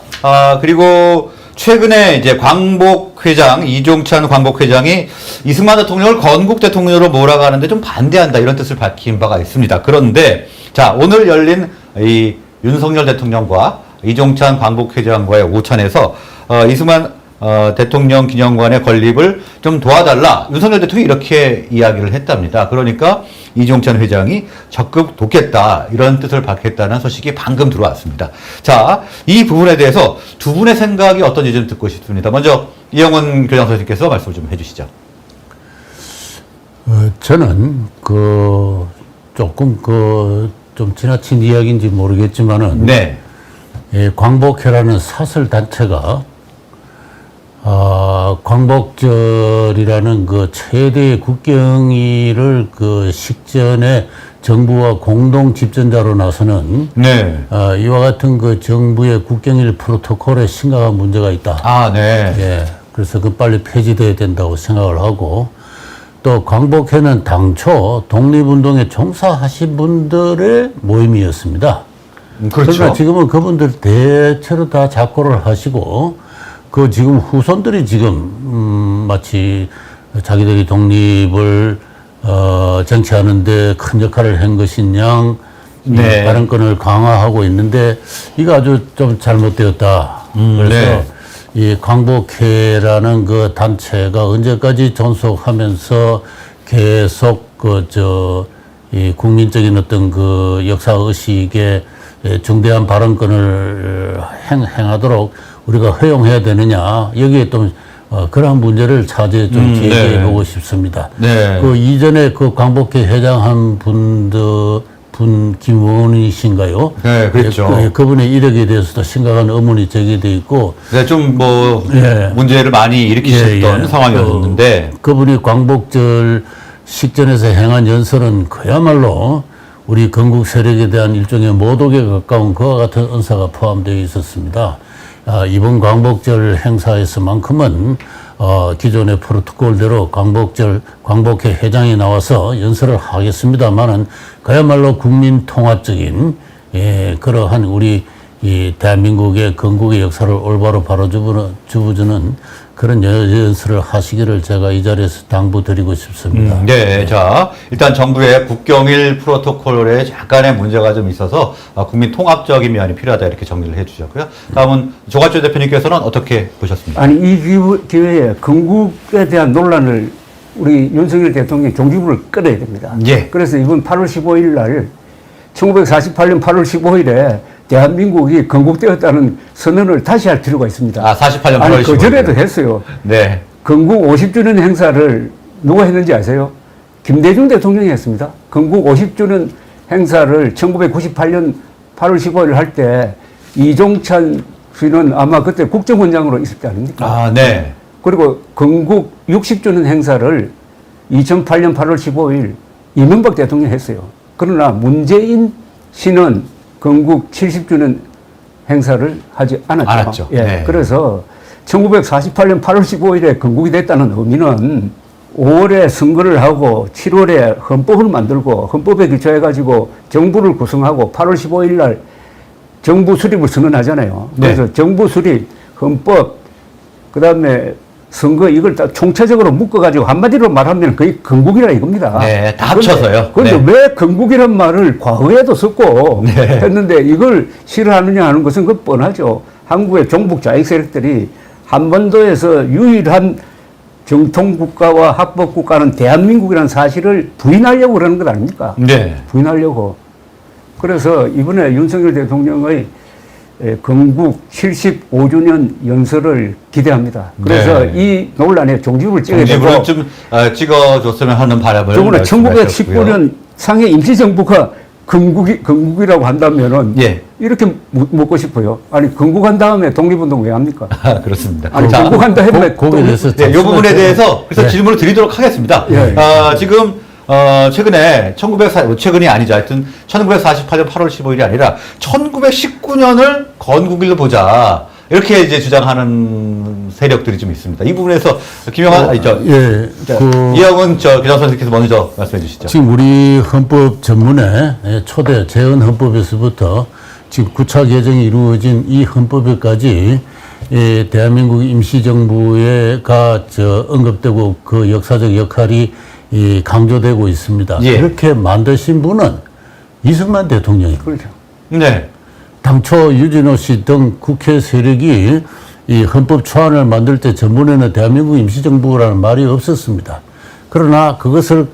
Speaker 1: 그리고 최근에 이제 광복회장, 이종찬 광복회장이 이승만 대통령을 건국 대통령으로 몰아가는데 좀 반대한다 이런 뜻을 밝힌 바가 있습니다. 그런데 자, 오늘 열린 이 윤석열 대통령과 이종찬 광복회장과의 오찬에서 이승만 대통령 기념관의 건립을 좀 도와달라. 윤석열 대통령이 이렇게 이야기를 했답니다. 그러니까 이종찬 회장이 적극 돕겠다. 이런 뜻을 밝혔다는 소식이 방금 들어왔습니다. 자, 이 부분에 대해서 두 분의 생각이 어떤지 좀 듣고 싶습니다. 먼저 이영훈 교장 선생님께서 말씀을 좀 해주시죠.
Speaker 3: 저는 조금 좀 지나친 이야기인지 모르겠지만은
Speaker 1: 네.
Speaker 3: 광복회라는 사설 단체가 광복절이라는 그 최대의 국경일을 그 식전에 정부와 공동 집전자로 나서는
Speaker 1: 네.
Speaker 3: 이와 같은 그 정부의 국경일 프로토콜에 심각한 문제가 있다.
Speaker 1: 아, 네.
Speaker 3: 예. 그래서 그 빨리 폐지돼야 된다고 생각을 하고, 또 광복회는 당초 독립운동에 종사하신 분들의 모임이었습니다.
Speaker 1: 그렇죠.
Speaker 3: 그러나 지금은 그분들 대체로 다 작고를 하시고, 그 지금 후손들이 지금 마치 자기들이 독립을 쟁취하는데 큰 역할을 한 것인
Speaker 1: 네.
Speaker 3: 발언권을 강화하고 있는데 이거 아주 좀 잘못되었다. 그래서
Speaker 1: 네.
Speaker 3: 이 광복회라는 그 단체가 언제까지 존속하면서 계속 이 국민적인 어떤 그 역사 의식에 중대한 발언권을 행하도록 우리가 허용해야 되느냐, 여기에 또 그러한 문제를 차제 좀 제기해 보고 싶습니다.
Speaker 1: 네.
Speaker 3: 그 이전에 그 광복회 회장 한 분 김원희신가요?
Speaker 1: 네, 그렇죠.
Speaker 3: 그분의 이력에 대해서도 심각한 의문이 제기돼 있고,
Speaker 1: 네, 좀 뭐
Speaker 3: 예.
Speaker 1: 문제를 많이 일으키셨던 상황이었는데,
Speaker 3: 그분이 광복절 식전에서 행한 연설은 그야말로 우리 건국 세력에 대한 일종의 모독에 가까운 그와 같은 언사가 포함되어 있었습니다. 이번 광복절 행사에서만큼은 기존의 프로토콜대로 광복회 회장이 나와서 연설을 하겠습니다만은 그야말로 국민 통합적인 그러한 우리 이 대한민국의 건국의 역사를 올바로 바로주부주는 그런 연설을 하시기를 제가 이 자리에서 당부드리고 싶습니다.
Speaker 1: 네, 자, 일단 정부의 국경일 프로토콜에 약간의 문제가 좀 있어서 국민 통합적인 면이 필요하다 이렇게 정리를 해주셨고요. 다음은 조갑조 대표님께서는 어떻게 보셨습니까?
Speaker 2: 아니 이 기회에 건국에 대한 논란을 우리 윤석열 대통령이 종지부를 끌어야 됩니다.
Speaker 1: 예.
Speaker 2: 그래서 이번 8월 15일 날 1948년 8월 15일에 대한민국이 건국되었다는 선언을 다시 할 필요가 있습니다.
Speaker 1: 48년 8월 15일.
Speaker 2: 아니 그 전에도 했어요.
Speaker 1: 네.
Speaker 2: 건국 50주년 행사를 누가 했는지 아세요? 김대중 대통령이 했습니다. 건국 50주년 행사를 1998년 8월 15일 할 때 이종찬 씨는 아마 그때 국정원장으로 있을 때 아닙니까?
Speaker 1: 네.
Speaker 2: 그리고 건국 60주년 행사를 2008년 8월 15일 이명박 대통령이 했어요. 그러나 문재인 씨는 건국 70주년 행사를 하지 않았죠. 예.
Speaker 1: 네.
Speaker 2: 그래서 1948년 8월 15일에 건국이 됐다는 의미는 5월에 선거를 하고 7월에 헌법을 만들고 헌법에 기초해가지고 정부를 구성하고 8월 15일 날 정부 수립을 선언하잖아요. 그래서
Speaker 1: 네.
Speaker 2: 정부 수립, 헌법, 그 다음에 선거 이걸 다 총체적으로 묶어가지고 한마디로 말하면 거의 건국이라 이겁니다.
Speaker 1: 네, 다 합쳐서요.
Speaker 2: 그런데
Speaker 1: 네.
Speaker 2: 왜 건국이란 말을 과거에도 썼고
Speaker 1: 네.
Speaker 2: 했는데 이걸 싫어하느냐 하는 것은 그 뻔하죠. 한국의 종북 좌익 세력들이 한반도에서 유일한 정통국가와 합법국가는 대한민국이라는 사실을 부인하려고 그러는 것 아닙니까?
Speaker 1: 네.
Speaker 2: 부인하려고. 그래서 이번에 윤석열 대통령의 건국 75주년 연설을 기대합니다. 그래서
Speaker 1: 네.
Speaker 2: 이 논란에 종지부를 찍어야 되고
Speaker 1: 종지부를 좀 찍어줬으면 하는 바람을
Speaker 2: 더구나
Speaker 1: 말씀하셨고요.
Speaker 2: 1919년 상해 임시정부가 건국이라고 한다면은
Speaker 1: 예.
Speaker 2: 이렇게 묻고 싶어요. 아니 건국한 다음에 독립운동 왜 합니까?
Speaker 1: 그렇습니다.
Speaker 2: 아니
Speaker 1: 자,
Speaker 2: 건국한다 했는데
Speaker 3: 거기에 대해서
Speaker 1: 네, 이 부분에 대해서 그래서 질문을 드리도록 하겠습니다.
Speaker 2: 예.
Speaker 1: 지금 최근에 최근이 아니죠. 하여튼 1948년 8월 15일이 아니라 1919년을 건국일로 보자. 이렇게 이제 주장하는 세력들이 좀 있습니다. 이 부분에서 김영환 이영은 교장 선생님께서 먼저 말씀해 주시죠.
Speaker 3: 지금 우리 헌법 전문에 초대 재헌 헌법에서부터 지금 9차 개정이 이루어진 이 헌법에까지 대한민국 임시정부가 언급되고 그 역사적 역할이 강조되고 있습니다.
Speaker 1: 예.
Speaker 3: 그렇게 만드신 분은 이승만 대통령입니다.
Speaker 2: 그렇죠.
Speaker 1: 네.
Speaker 3: 당초 유진호 씨 등 국회 세력이 이 헌법 초안을 만들 때 전문에는 대한민국 임시정부라는 말이 없었습니다. 그러나 그것을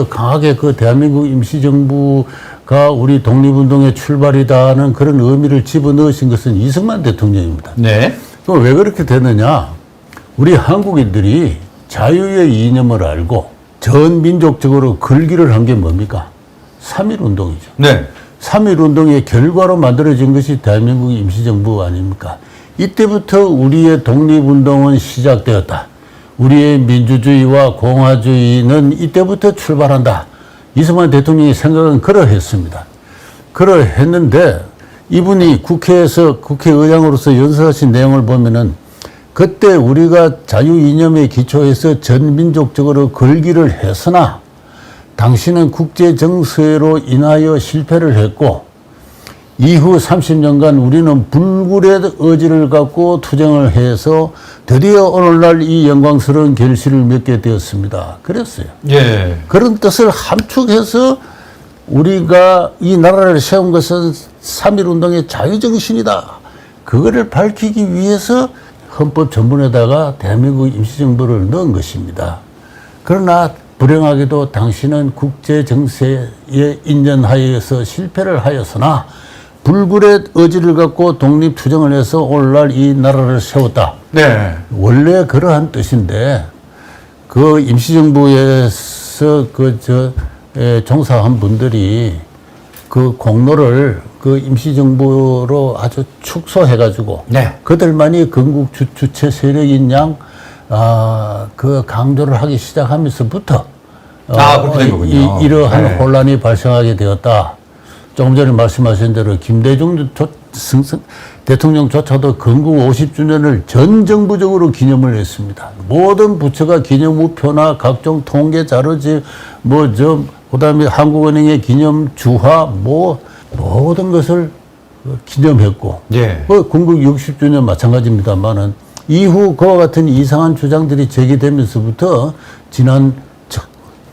Speaker 3: 강하게 그 대한민국 임시정부가 우리 독립운동의 출발이다는 그런 의미를 집어넣으신 것은 이승만 대통령입니다.
Speaker 1: 네.
Speaker 3: 그럼 왜 그렇게 됐느냐? 우리 한국인들이 자유의 이념을 알고 전 민족적으로 걸기를 한 게 뭡니까? 3.1 운동이죠.
Speaker 1: 네.
Speaker 3: 3.1운동의 결과로 만들어진 것이 대한민국 임시정부 아닙니까? 이때부터 우리의 독립운동은 시작되었다. 우리의 민주주의와 공화주의는 이때부터 출발한다. 이승만 대통령의 생각은 그러했습니다. 그러했는데 이분이 국회에서 국회의장으로서 연설하신 내용을 보면은 그때 우리가 자유 이념에 기초해서 전민족적으로 걸기를 했으나 당신은 국제 정세로 인하여 실패를 했고 이후 30년간 우리는 불굴의 의지를 갖고 투쟁을 해서 드디어 오늘날 이 영광스러운 결실을 맺게 되었습니다. 그랬어요.
Speaker 1: 예.
Speaker 3: 그런 뜻을 함축해서 우리가 이 나라를 세운 것은 3.1운동의 자유정신이다. 그거를 밝히기 위해서 헌법 전문에다가 대한민국 임시정부를 넣은 것입니다. 그러나 불행하게도 당신은 국제정세에 인연하여서 실패를 하였으나 불굴의 의지를 갖고 독립투쟁을 해서 오늘날 이 나라를 세웠다.
Speaker 1: 네.
Speaker 3: 원래 그러한 뜻인데 그 임시정부에서 종사한 분들이 그 공로를 그 임시정부로 아주 축소해가지고
Speaker 1: 네.
Speaker 3: 그들만이 건국 주체 세력인 양 그 강조를 하기 시작하면서부터
Speaker 1: 그렇게 된 거군요.
Speaker 3: 이러한
Speaker 1: 네.
Speaker 3: 혼란이 발생하게 되었다. 조금 전에 말씀하신 대로 김대중 대통령조차도 건국 50주년을 전 정부적으로 기념을 했습니다. 모든 부처가 기념우표나 각종 통계 자료지 그다음에 한국은행의 기념 주화 모든 것을 기념했고
Speaker 1: 예.
Speaker 3: 건국 60주년 마찬가지입니다만은 이후 그와 같은 이상한 주장들이 제기되면서부터 지난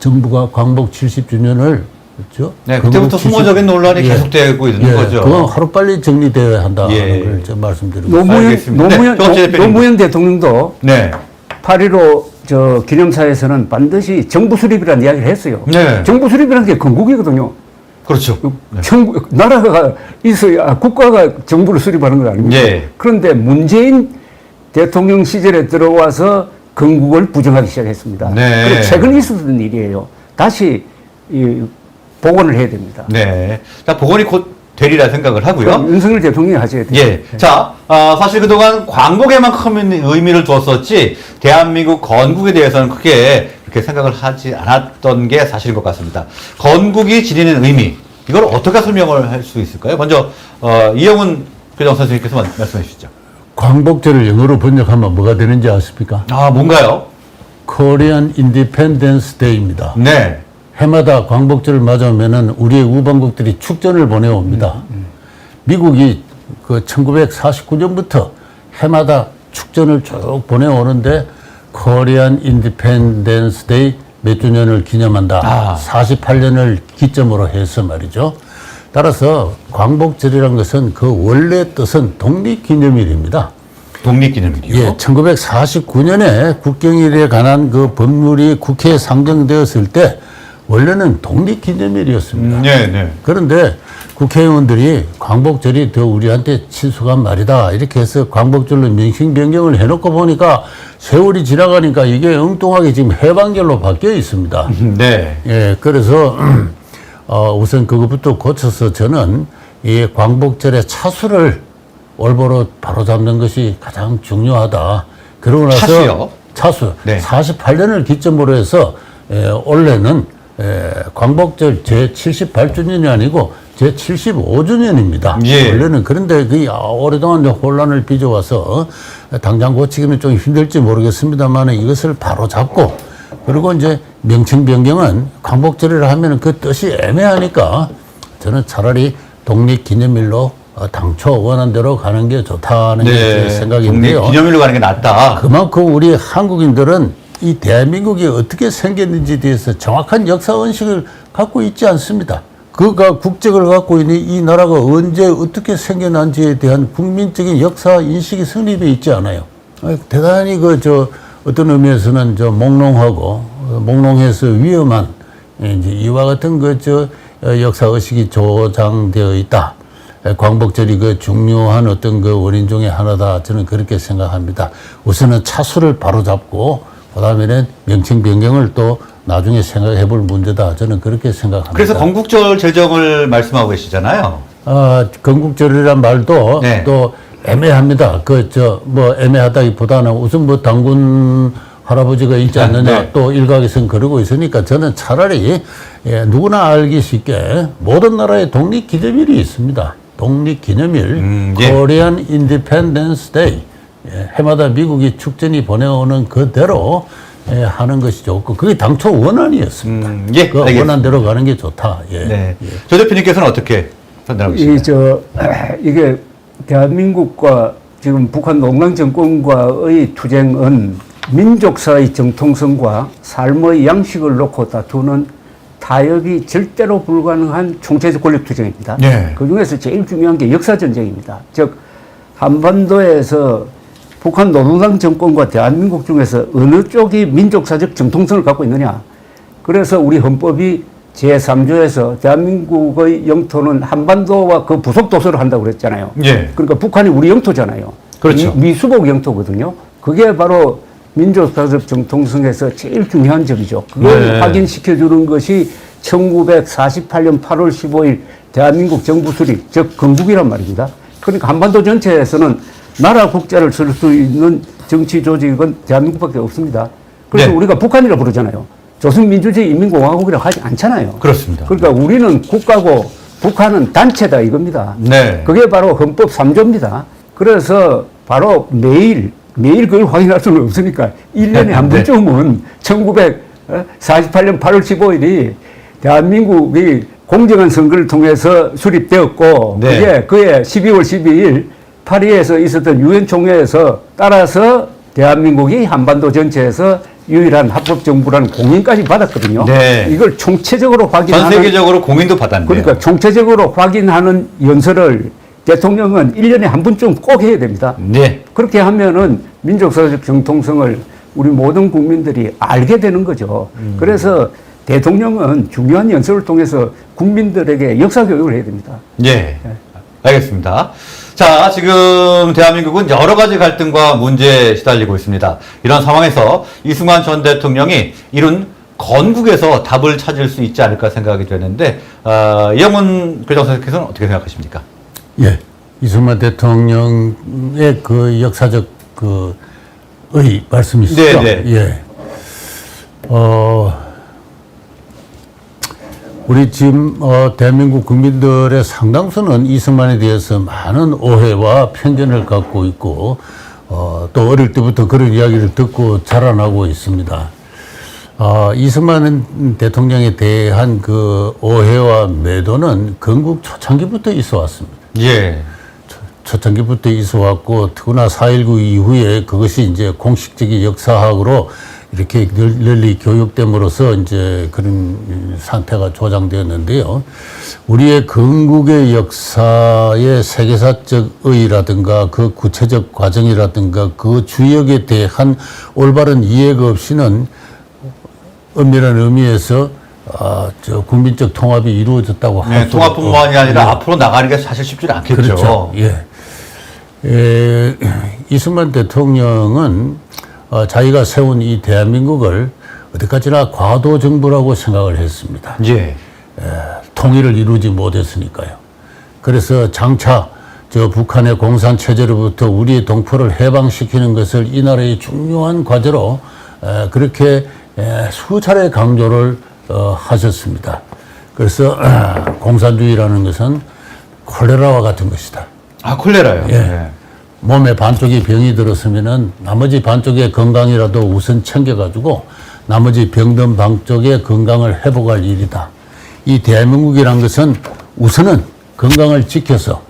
Speaker 3: 정부가 광복 70주년을 그렇죠?
Speaker 1: 네, 그때부터 수모적인 논란이 계속되고 있는 거죠.
Speaker 3: 그건 하루빨리 정리되어야 한다는
Speaker 1: 예.
Speaker 3: 걸 제가 말씀드리고
Speaker 1: 알겠습니다.
Speaker 2: 노무현 대통령도
Speaker 1: 네.
Speaker 2: 8.15 기념사에서는 반드시 정부 수립이라는 이야기를 했어요.
Speaker 1: 네.
Speaker 2: 정부 수립이라는 게 건국이거든요.
Speaker 1: 그렇죠.
Speaker 2: 나라가 있어야 국가가 정부를 수립하는 건 아닙니다.
Speaker 1: 예.
Speaker 2: 그런데 문재인 대통령 시절에 들어와서 건국을 부정하기 시작했습니다.
Speaker 1: 네.
Speaker 2: 그리고 최근 있었던 일이에요. 다시 복원을 해야 됩니다.
Speaker 1: 네. 자, 복원이 곧 되리라 생각을 하고요.
Speaker 2: 윤석열 대통령이 하셔야 돼요.
Speaker 1: 예. 자, 사실 그동안 광복에만 큰 의미를 두었었지, 대한민국 건국에 대해서는 크게 그렇게 생각을 하지 않았던 게 사실인 것 같습니다. 건국이 지니는 의미, 이걸 어떻게 설명을 할 수 있을까요? 먼저, 이영훈 교장 선생님께서 말씀해 주시죠.
Speaker 3: 광복절을 영어로 번역하면 뭐가 되는지 아십니까?
Speaker 1: 뭔가요?
Speaker 3: Korean Independence Day입니다.
Speaker 1: 네.
Speaker 3: 해마다 광복절을 맞아오면은 우리의 우방국들이 축전을 보내옵니다. 미국이 그 1949년부터 해마다 축전을 쭉 보내오는데 Korean Independence Day 몇 주년을 기념한다. 48년을 기점으로 해서 말이죠. 따라서 광복절이라는 것은 그 원래 뜻은 독립기념일입니다.
Speaker 1: 독립기념일이요?
Speaker 3: 예, 1949년에 국경일에 관한 그 법률이 국회에 상정되었을 때 원래는 독립기념일이었습니다.
Speaker 1: 네.
Speaker 3: 그런데 국회의원들이 광복절이 더 우리한테 친숙한 말이다. 이렇게 해서 광복절로 명칭 변경을 해놓고 보니까 세월이 지나가니까 이게 엉뚱하게 지금 해방절로 바뀌어 있습니다.
Speaker 1: 네.
Speaker 3: 예, 그래서 우선 그것부터 고쳐서 저는 이 광복절의 차수를 올바로 바로잡는 것이 가장 중요하다. 그러고 나서
Speaker 1: 차수요?
Speaker 3: 차수.
Speaker 1: 네.
Speaker 3: 48년을 기점으로 해서 올해는 광복절 제78주년이 아니고 제75주년입니다.
Speaker 1: 예.
Speaker 3: 원래는 그런데 오랫동안 혼란을 빚어와서 당장 고치기는 좀 힘들지 모르겠습니다만 이것을 바로잡고 그리고 이제 명칭 변경은 광복절이라 하면 그 뜻이 애매하니까 저는 차라리 독립기념일로 당초 원한 대로 가는 게 좋다는 게 제 생각인데요.
Speaker 1: 독립기념일로 가는 게 낫다.
Speaker 3: 그만큼 우리 한국인들은 이 대한민국이 어떻게 생겼는지에 대해서 정확한 역사의식을 갖고 있지 않습니다. 그가 국적을 갖고 있는 이 나라가 언제 어떻게 생겨난지에 대한 국민적인 역사인식이 성립해 있지 않아요. 대단히 어떤 의미에서는 몽롱해서 위험한 이제 이와 같은 역사의식이 조장되어 있다. 광복절이 중요한 어떤 원인 중에 하나다. 저는 그렇게 생각합니다. 우선은 차수를 바로잡고, 그 다음에는 명칭 변경을 또 나중에 생각해 볼 문제다. 저는 그렇게 생각합니다.
Speaker 1: 그래서 건국절 제정을 말씀하고 계시잖아요.
Speaker 3: 건국절이란 말도
Speaker 1: 네.
Speaker 3: 또 애매합니다. 애매하다기보다는 우선 당군 할아버지가 있지 않느냐
Speaker 1: 네.
Speaker 3: 또 일각에서는 그러고 있으니까 저는 차라리 누구나 알기 쉽게 모든 나라의 독립기념일이 있습니다. 독립기념일,
Speaker 1: 예.
Speaker 3: Korean Independence Day. 해마다 미국이 축전이 보내오는 그대로 하는 것이 좋고 그게 당초 원안이었습니다.
Speaker 1: 예,
Speaker 3: 그
Speaker 1: 알겠습니다.
Speaker 3: 원안대로 가는 게 좋다. 예.
Speaker 1: 네. 조 대표님께서는 어떻게 판단하고 계십니까?
Speaker 2: 이게 대한민국과 지금 북한 농당 정권과의 투쟁은 민족사의 정통성과 삶의 양식을 놓고 다투는 타협이 절대로 불가능한 총체적 권력 투쟁입니다.
Speaker 1: 네.
Speaker 2: 그 중에서 제일 중요한 게 역사 전쟁입니다. 즉 한반도에서 북한 노동당 정권과 대한민국 중에서 어느 쪽이 민족사적 정통성을 갖고 있느냐. 그래서 우리 헌법이 제3조에서 대한민국의 영토는 한반도와 그 부속 도서를 한다고 그랬잖아요.
Speaker 1: 예.
Speaker 2: 그러니까 북한이 우리 영토잖아요.
Speaker 1: 그렇죠.
Speaker 2: 미수복 영토거든요. 그게 바로 민족사적 정통성에서 제일 중요한 점이죠. 그걸
Speaker 1: 네.
Speaker 2: 확인시켜주는 것이 1948년 8월 15일 대한민국 정부 수립, 즉 건국이란 말입니다. 그러니까 한반도 전체에서는 나라 국자를 쓸 수 있는 정치 조직은 대한민국밖에 없습니다. 그래서
Speaker 1: 네.
Speaker 2: 우리가 북한이라 부르잖아요. 조선민주주의 인민공화국이라고 하지 않잖아요.
Speaker 1: 그렇습니다.
Speaker 2: 그러니까 우리는 국가고 북한은 단체다 이겁니다.
Speaker 1: 네.
Speaker 2: 그게 바로 헌법 3조입니다. 그래서 바로 매일 그걸 확인할 수는 없으니까 1년에 한
Speaker 1: 네.
Speaker 2: 번쯤은 1948년 8월 15일이 대한민국이 공정한 선거를 통해서 수립되었고
Speaker 1: 네.
Speaker 2: 그게 그해 12월 12일 파리에서 있었던 유엔 총회에서 따라서 대한민국이 한반도 전체에서 유일한 합법정부라는 공인까지 받았거든요.
Speaker 1: 네.
Speaker 2: 이걸 총체적으로 확인하는
Speaker 1: 전 세계적으로 공인도 받았네요.
Speaker 2: 그러니까 총체적으로 확인하는 연설을 대통령은 1년에 한 번쯤 꼭 해야 됩니다.
Speaker 1: 네.
Speaker 2: 그렇게 하면은 민족사적 정통성을 우리 모든 국민들이 알게 되는 거죠. 그래서 대통령은 중요한 연설을 통해서 국민들에게 역사 교육을 해야 됩니다.
Speaker 1: 예. 알겠습니다. 자, 지금 대한민국은 여러 가지 갈등과 문제에 시달리고 있습니다. 이런 상황에서 이승만 전 대통령이 이룬 건국에서 답을 찾을 수 있지 않을까 생각이 되는데, 이영훈 교장선생님께서는 어떻게 생각하십니까?
Speaker 3: 예. 이승만 대통령의 그 역사적 의 말씀이시죠?
Speaker 1: 네, 네.
Speaker 3: 예. 우리 지금 대한민국 국민들의 상당수는 이승만에 대해서 많은 오해와 편견을 갖고 있고 또 어릴 때부터 그런 이야기를 듣고 자라나고 있습니다. 이승만 대통령에 대한 그 오해와 매도는 건국 초창기부터 있어 왔습니다.
Speaker 1: 예.
Speaker 3: 초창기부터 있어 왔고, 특히나 4.19 이후에 그것이 이제 공식적인 역사학으로 이렇게 널리 교육됨으로써 이제 그런 상태가 조장되었는데요. 우리의 건국의 역사의 세계사적 의의라든가 그 구체적 과정이라든가 그 주역에 대한 올바른 이해가 없이는 엄밀한 의미에서 국민적 통합이 이루어졌다고 할 수
Speaker 1: 통합뿐만이 아니라 앞으로 나가는 게 사실 쉽지 않겠죠.
Speaker 3: 그렇죠. 예. 이승만 대통령은 자기가 세운 이 대한민국을 어디까지나 과도 정부라고 생각을 했습니다.
Speaker 1: 예.
Speaker 3: 통일을 이루지 못했으니까요. 그래서 장차 저 북한의 공산 체제로부터 우리의 동포를 해방시키는 것을 이 나라의 중요한 과제로 그렇게 수차례 강조를 하셨습니다. 그래서 공산주의라는 것은 콜레라와 같은 것이다.
Speaker 1: 아, 콜레라요?
Speaker 3: 예. 몸에 반쪽이 병이 들었으면은 나머지 반쪽의 건강이라도 우선 챙겨가지고 나머지 병든 반쪽의 건강을 회복할 일이다. 이 대한민국이란 것은 우선은 건강을 지켜서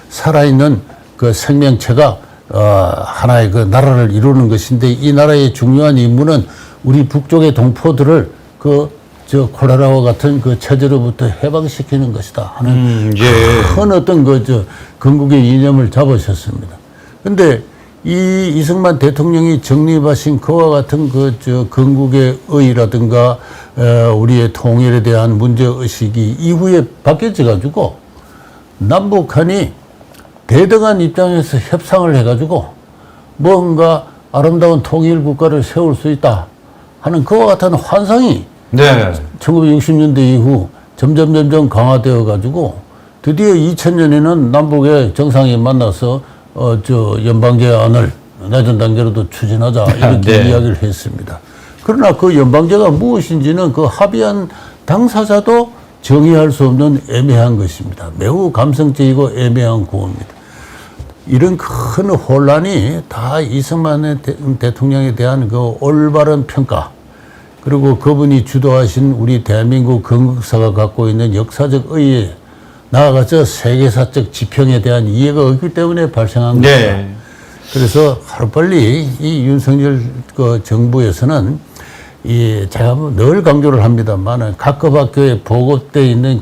Speaker 3: 살아있는 그 생명체가 하나의 그 나라를 이루는 것인데 이 나라의 중요한 임무는 우리 북쪽의 동포들을 콜레라와 같은 그 체제로부터 해방시키는 것이다 하는 큰 어떤 건국의 이념을 잡으셨습니다. 근데 이 이승만 대통령이 정립하신 그와 같은 건국의 의의라든가 우리의 통일에 대한 문제의식이 이후에 바뀌어져 가지고 남북한이 대등한 입장에서 협상을 해가지고 뭔가 아름다운 통일 국가를 세울 수 있다 하는 그와 같은 환상이
Speaker 1: 네.
Speaker 3: 1960년대 이후 점점 강화되어 가지고 드디어 2000년에는 남북의 정상이 만나서 연방제안을 낮은 단계로도 추진하자 이렇게
Speaker 1: 네.
Speaker 3: 이야기를 했습니다. 그러나 그 연방제가 무엇인지는 그 합의한 당사자도 정의할 수 없는 애매한 것입니다. 매우 감성적이고 애매한 구호입니다. 이런 큰 혼란이 다 이승만 대통령에 대한 그 올바른 평가, 그리고 그분이 주도하신 우리 대한민국 건국사가 갖고 있는 역사적 의의, 나아가서 세계사적 지평에 대한 이해가 없기 때문에 발생한
Speaker 1: 네.
Speaker 3: 겁니다. 그래서 하루빨리 이 윤석열 그 정부에서는 제가 늘 강조를 합니다만 각급 학교에 보급되어 있는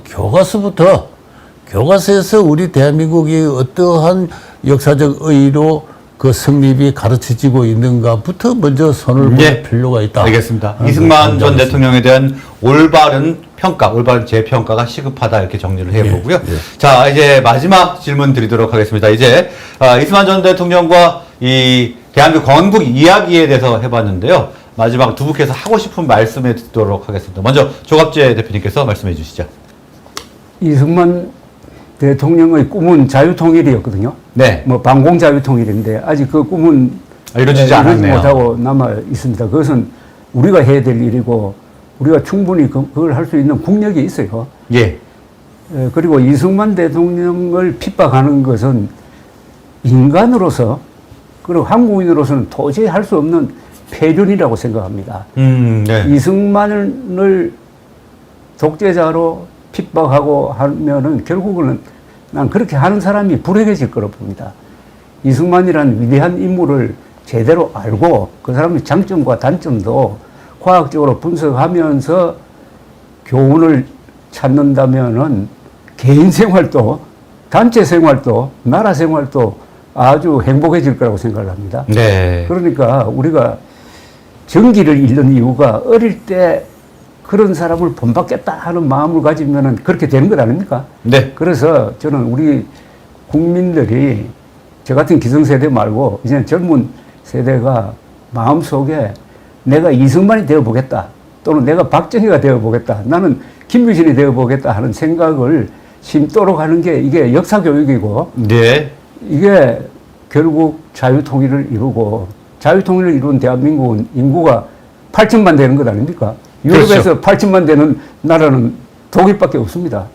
Speaker 3: 교과서에서 우리 대한민국이 어떠한 역사적 의의로 그 성립이 가르쳐지고 있는가부터 먼저 손을 볼
Speaker 1: 네.
Speaker 3: 필요가 있다.
Speaker 1: 알겠습니다.
Speaker 3: 아,
Speaker 1: 이승만 전
Speaker 3: 강조하겠습니다.
Speaker 1: 대통령에 대한 올바른 평가, 올바른 재평가가 시급하다 이렇게 정리를 해보고요.
Speaker 3: 예.
Speaker 1: 자, 이제 마지막 질문 드리도록 하겠습니다. 이제 이승만 전 대통령과 이 대한민국 건국 이야기에 대해서 해봤는데요. 마지막 두 분께서 하고 싶은 말씀을 듣도록 하겠습니다. 먼저 조갑재 대표님께서 말씀해 주시죠.
Speaker 2: 이승만 대통령의 꿈은 자유통일이었거든요.
Speaker 1: 네.
Speaker 2: 뭐 반공자유통일인데 아직 그 꿈은
Speaker 1: 이루어지지 않았네요.
Speaker 2: 못하고 남아 있습니다. 그것은 우리가 해야 될 일이고 우리가 충분히 그걸 할 수 있는 국력이 있어요.
Speaker 1: 예.
Speaker 2: 그리고 이승만 대통령을 핍박하는 것은 인간으로서 그리고 한국인으로서는 도저히 할 수 없는 폐륜이라고 생각합니다.
Speaker 1: 네.
Speaker 2: 이승만을 독재자로 핍박하고 하면은 결국은 난 그렇게 하는 사람이 불행해질 거라고 봅니다. 이승만이라는 위대한 인물을 제대로 알고 그 사람의 장점과 단점도 과학적으로 분석하면서 교훈을 찾는다면은 개인 생활도 단체 생활도 나라 생활도 아주 행복해질 거라고 생각을 합니다.
Speaker 1: 네.
Speaker 2: 그러니까 우리가 정기를 잃는 이유가 어릴 때 그런 사람을 본받겠다 하는 마음을 가지면은 그렇게 되는 것 아닙니까?
Speaker 1: 네.
Speaker 2: 그래서 저는 우리 국민들이 저 같은 기성세대 말고 이제 젊은 세대가 마음속에 내가 이승만이 되어보겠다 또는 내가 박정희가 되어보겠다 나는 김유신이 되어보겠다 하는 생각을 심도록 하는 게 이게 역사교육이고
Speaker 1: 네.
Speaker 2: 이게 결국 자유통일을 이루고 자유통일을 이룬 대한민국은 인구가 8천만 되는 것 아닙니까? 유럽에서
Speaker 1: 그렇죠.
Speaker 2: 8천만 되는 나라는 독일밖에 없습니다.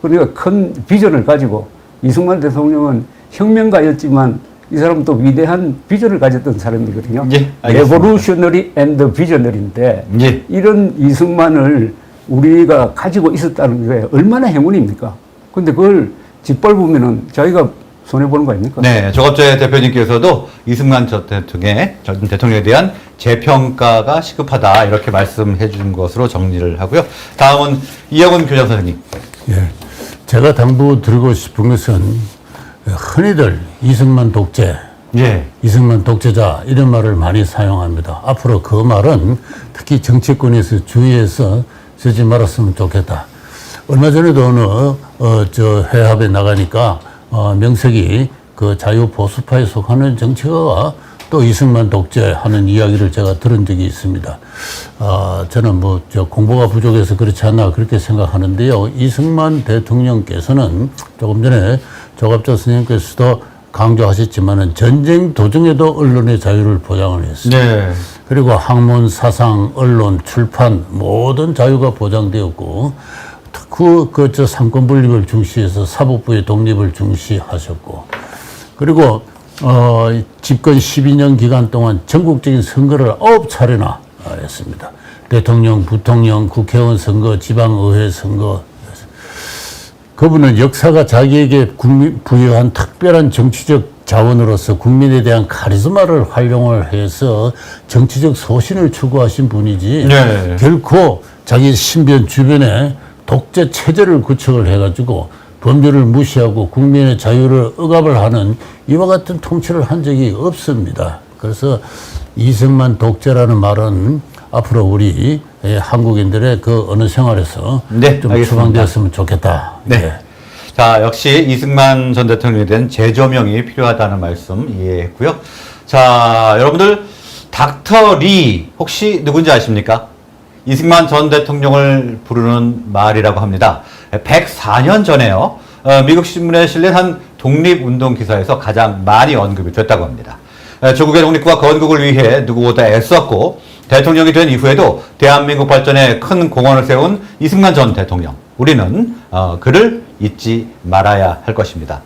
Speaker 2: 그러니까 큰 비전을 가지고 이승만 대통령은 혁명가였지만 이 사람은 또 위대한 비전을 가졌던 사람이거든요.
Speaker 1: 예, 알겠습니다.
Speaker 2: 레보루셔너리 앤드 비저너리인데
Speaker 1: 예.
Speaker 2: 이런 이승만을 우리가 가지고 있었다는 게 얼마나 행운입니까? 근데 그걸 짓밟으면은 자기가 손해보는 거 아닙니까?
Speaker 1: 네, 조갑재 대표님께서도 이승만 전 대통령에 대한 재평가가 시급하다 이렇게 말씀해 준 것으로 정리를 하고요. 다음은 이영훈 교장 선생님.
Speaker 3: 예. 제가 당부 드리고 싶은 것은 흔히들 이승만 독재,
Speaker 1: 예.
Speaker 3: 이승만 독재자 이런 말을 많이 사용합니다. 앞으로 그 말은 특히 정치권에서 주의해서 쓰지 말았으면 좋겠다. 얼마 전에도 어느 회합에 나가니까 명색이 그 자유보수파에 속하는 정치가가 또 이승만 독재하는 이야기를 제가 들은 적이 있습니다. 저는 공부가 부족해서 그렇지 않나 그렇게 생각하는데요. 이승만 대통령께서는 조금 전에 조갑재 선생님께서도 강조하셨지만은 전쟁 도중에도 언론의 자유를 보장을 했습니다.
Speaker 1: 네.
Speaker 3: 그리고 학문, 사상, 언론, 출판 모든 자유가 보장되었고 삼권 분립을 중시해서 사법부의 독립을 중시하셨고 그리고 집권 12년 기간 동안 전국적인 선거를 9차례나 했습니다. 대통령, 부통령, 국회의원 선거, 지방의회 선거. 그분은 역사가 자기에게 부여한 특별한 정치적 자원으로서 국민에 대한 카리스마를 활용을 해서 정치적 소신을 추구하신 분이지
Speaker 1: 네.
Speaker 3: 결코 자기 신변 주변에 독재 체제를 구축을 해가지고 법률을 무시하고 국민의 자유를 억압을 하는 이와 같은 통치를 한 적이 없습니다. 그래서 이승만 독재라는 말은 앞으로 우리 한국인들의 그 언어 생활에서
Speaker 1: 네,
Speaker 3: 좀
Speaker 1: 알겠습니다.
Speaker 3: 추방되었으면 좋겠다.
Speaker 1: 네.
Speaker 3: 예.
Speaker 1: 자, 역시 이승만 전 대통령에 대한 재조명이 필요하다는 말씀 이해했고요. 자, 여러분들 닥터 리 혹시 누군지 아십니까? 이승만 전 대통령을 부르는 말이라고 합니다. 104년 전에요. 미국 신문에 실린 한 독립운동 기사에서 가장 많이 언급이 됐다고 합니다. 조국의 독립과 건국을 위해 누구보다 애썼고 대통령이 된 이후에도 대한민국 발전에 큰 공헌을 세운 이승만 전 대통령. 우리는 그를 잊지 말아야 할 것입니다.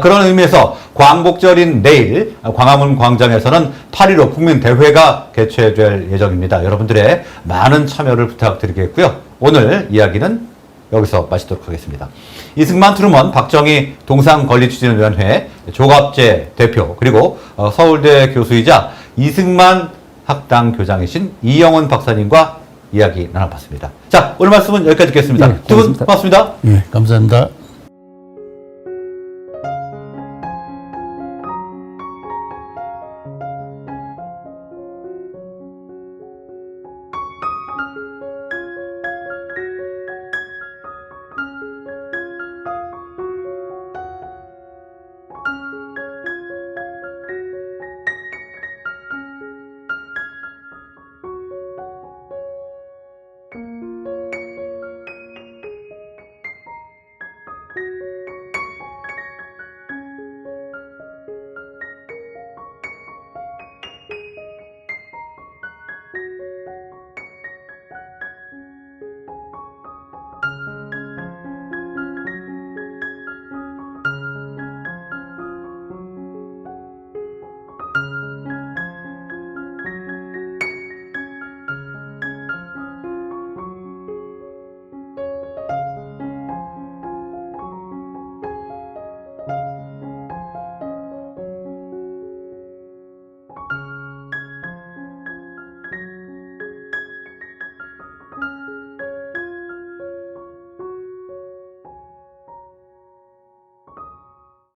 Speaker 1: 그런 의미에서 광복절인 내일 광화문 광장에서는 8.15 국민대회가 개최될 예정입니다. 여러분들의 많은 참여를 부탁드리겠고요. 오늘 이야기는 여기서 마치도록 하겠습니다. 이승만, 트루먼, 박정희 동상권리추진위원회 조갑재 대표 그리고 서울대 교수이자 이승만 학당 교장이신 이영원 박사님과 이야기 나눠봤습니다. 자, 오늘 말씀은 여기까지 듣겠습니다.
Speaker 2: 네,
Speaker 1: 두 분 고맙습니다.
Speaker 3: 예, 감사합니다.